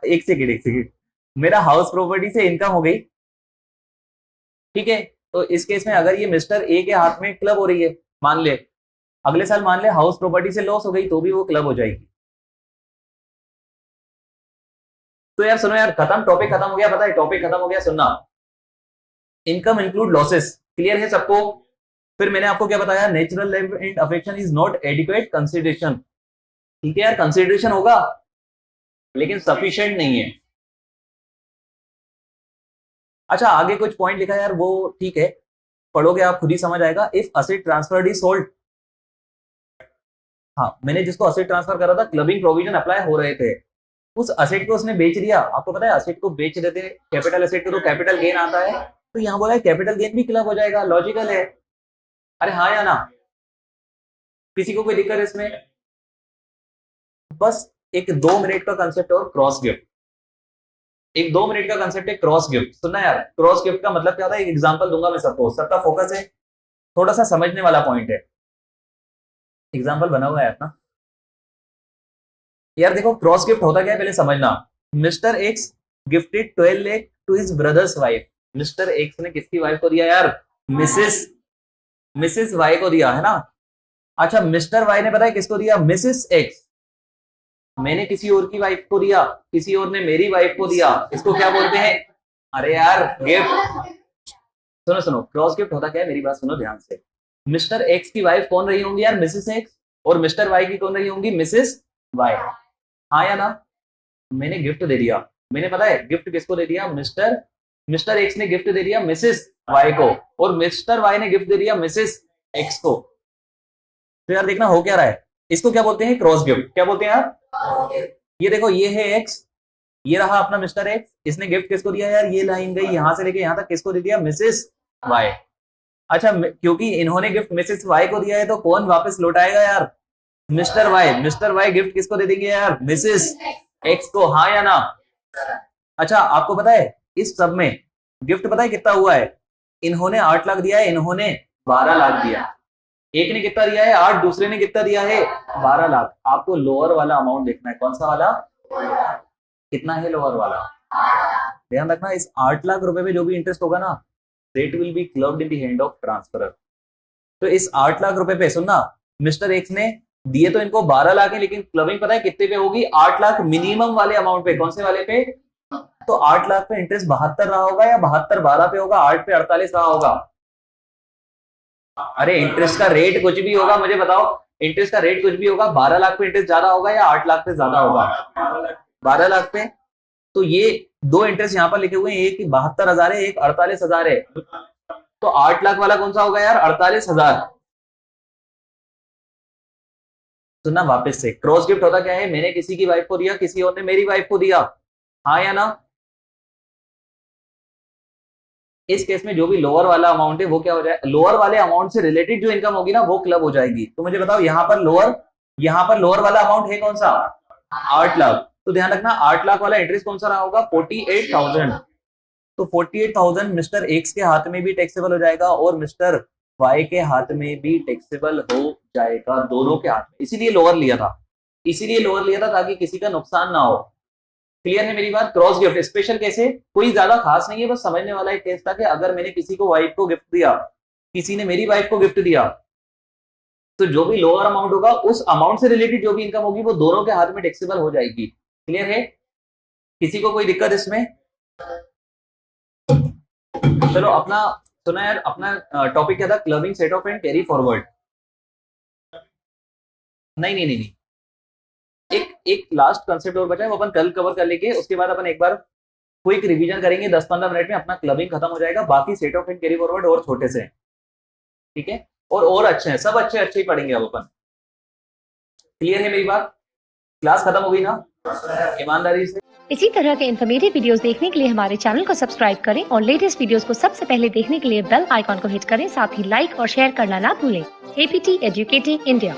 एक सेकेंड एक सेकेंड, मेरा हाउस प्रॉपर्टी से इनकम हो गई, ठीक है। तो इस केस में अगर ये मिस्टर ए के हाथ में क्लब हो रही है, मान ले अगले साल मान ले हाउस प्रॉपर्टी से लॉस हो गई, तो भी वो क्लब हो जाएगी। तो यार सुनो यार, खत्म, टॉपिक खत्म हो गया, पता है टॉपिक खत्म हो गया, सुनना। इनकम इंक्लूड लॉसेस, क्लियर है सबको? फिर मैंने आपको क्या बताया, natural love and affection is not adequate consideration. ठीक है यार, कंसिडरेशन होगा लेकिन सफिशिएंट नहीं है। अच्छा, आगे कुछ पॉइंट लिखा है यार, वो ठीक है, पढ़ोगे आप खुद ही समझ आएगा। If asset transferred is sold, हाँ मैंने जिसको असेट ट्रांसफर करा था, क्लबिंग प्रोविजन अप्लाई हो रहे थे, उस असेट को उसने बेच दिया। आपको पता है असेट को बेच देते, कैपिटल असेट को तो कैपिटल गेन आता है, तो यहाँ बोला है कैपिटल गेन भी क्लब हो जाएगा, लॉजिकल है। अरे हाँ या ना? किसी को कोई दिक्कत है इसमें? बस एक 2 मिनट का कंसेप्ट और क्रॉस गिफ्ट, एक 2 मिनट का कंसेप्ट है क्रॉस गिफ्ट। सुनना यार, क्रॉस गिफ्ट का मतलब क्या होता है, एक एग्जांपल दूंगा मैं सबको, सबका फोकस है, थोड़ा सा समझने वाला पॉइंट है। एग्जांपल बना हुआ है अपना यार, देखो क्रॉस गिफ्ट होता क्या है पहले समझना। Mr X gifted 12 lakh to his brother's wife, Mr X ने किसकी वाइफ को दिया यार? मिसेस वाई को दिया है ना। अच्छा, मिस्टर वाई ने पता है किसको दिया? Mrs x. मैंने किसी और की वाइफ को दिया, किसी और ने मेरी वाइफ को दिया, इसको क्या बोलते हैं? अरे यार, गिफ्ट। सुनो सुनो, क्रॉस गिफ्ट होता क्या है, मेरी बात सुनो ध्यान से। मिस्टर एक्स की वाइफ कौन रही होंगी यार? Mrs X. और मिस्टर वाई की कौन रही होंगी? Mrs Y. हाँ या ना? मैंने गिफ्ट दे दिया, मैंने पता है गिफ्ट किसको दे दिया? मिस्टर एक्स ने गिफ्ट दे दिया मिसेस वाई को, और मिस्टर वाई ने गिफ्ट दे दिया मिसेस एक्स को। तो यार देखना हो क्या रहा है, इसको क्या बोलते हैं? Cross gift. क्या बोलते हैं यार? ये देखो, ये है एक्स, ये रहा अपना मिस्टर एक्स, इसने गिफ्ट किसको दिया यार? ये लाइन गई यहां से लेके यहां तक, किसको दे दिया? Mrs Y. अच्छा, क्योंकि इन्होंने गिफ्ट मिसेस वाई को दिया है तो कौन वापस लौटाएगा यार? Mr Y. Mr Y gift किसको दे देंगे यार? मिसेस एक्स को। हाँ या ना? अच्छा, आपको पता है इस सब में गिफ्ट पता है कितना हुआ है? इन्होंने 8 लाख दिया है, इन्होंने 12 लाख दिया। एक ने कितना दिया है? 8, दूसरे ने कितना दिया है? 12 लाख। आपको लोअर वाला अमाउंट देखना है, कौन सा वाला? कितना है लोअर वाला? ध्यान रखना, इस 8 लाख रुपए में जो भी इंटरेस्ट होगा ना, that will be clubbed in the hand of transferor. तो इस 8 लाख रुपए पे सुनना, मिस्टर एक्स ने दिए तो इनको 12 लाख है, लेकिन क्लबिंग पता है कितने पे होगी? 8 लाख मिनिमम वाले अमाउंट पे। कौन से वाले पे? तो 8 लाख पे इंटरेस्ट 72 रहा होगा, या 72 12 पे होगा, 8 पे 48 रहा होगा? अरे इंटरेस्ट का रेट कुछ भी होगा, मुझे बताओ, इंटरेस्ट का रेट कुछ भी होगा, 12 लाख पे इंटरेस्ट ज्यादा होगा या 8 लाख पे ज्यादा होगा? 12 लाख पे। तो ये दो इंटरेस्ट यहाँ पर लिखे हुए हैं, एक 72,000 है, एक 48,000 है। तो 8 लाख वाला कौन सा होगा यार? 48,000। सुनना वापस से, क्रॉस गिफ्ट होता क्या है? मैंने किसी की वाइफ को दिया, किसी और ने मेरी वाइफ को दिया। हाँ या ना? इस केस में जो भी लोअर वाला अमाउंट है वो क्या हो जाएगा? लोअर वाले अमाउंट से रिलेटेड जो इनकम होगी ना, वो क्लब हो जाएगी। तो मुझे बताओ, यहाँ पर लोअर वाला अमाउंट है कौन सा? 8 लाख। तो ध्यान रखना, 8 लाख वाला इंटरेस्ट कौन सा रहा होगा? 48,000। तो 48,000 मिस्टर एक्स के हाथ में भी टैक्सेबल हो जाएगा और मिस्टर वाई के हाथ में भी टैक्सेबल हो जाएगा, दोनों के हाथ में। इसीलिए लोअर लिया था, ताकि किसी का नुकसान ना हो। क्लियर है मेरी बात? क्रॉस गिफ्ट स्पेशल कैसे, कोई ज्यादा खास नहीं है, बस समझने वाला एक केस था कि अगर मैंने किसी को वाइफ को गिफ्ट दिया, किसी ने मेरी वाइफ को गिफ्ट दिया, तो जो भी लोअर अमाउंट होगा, उस अमाउंट से रिलेटेड जो भी इनकम होगी वो दोनों के हाथ में टैक्सेबल हो जाएगी। क्लियर है? किसी को कोई दिक्कत इसमें? चलो, अपना सुना यार, अपना टॉपिक क्या था? Clubbing, set of and carry forward. नहीं, एक लास्ट कंसेप्ट और बचा है, वो अपन कल कवर कर लेंगे। उसके बाद अपन एक बार क्विक रिवीजन करेंगे, 10-15 मिनट में अपना क्लबिंग खत्म हो जाएगा। बाकी set of and carry forward और छोटे से, ठीक है? और अच्छे हैं, सब अच्छे ही पढ़ेंगे अब अपन। क्लियर है मेरी बात? क्लास खत्म हो गई ना ईमानदारी से? इसी तरह के इन्फॉर्मेटिव वीडियोस देखने के लिए हमारे चैनल को सब्सक्राइब करें और लेटेस्ट वीडियोस को सबसे पहले देखने के लिए बेल आइकॉन को हिट करें। साथ ही लाइक और शेयर करना ना भूलें। APT educating India.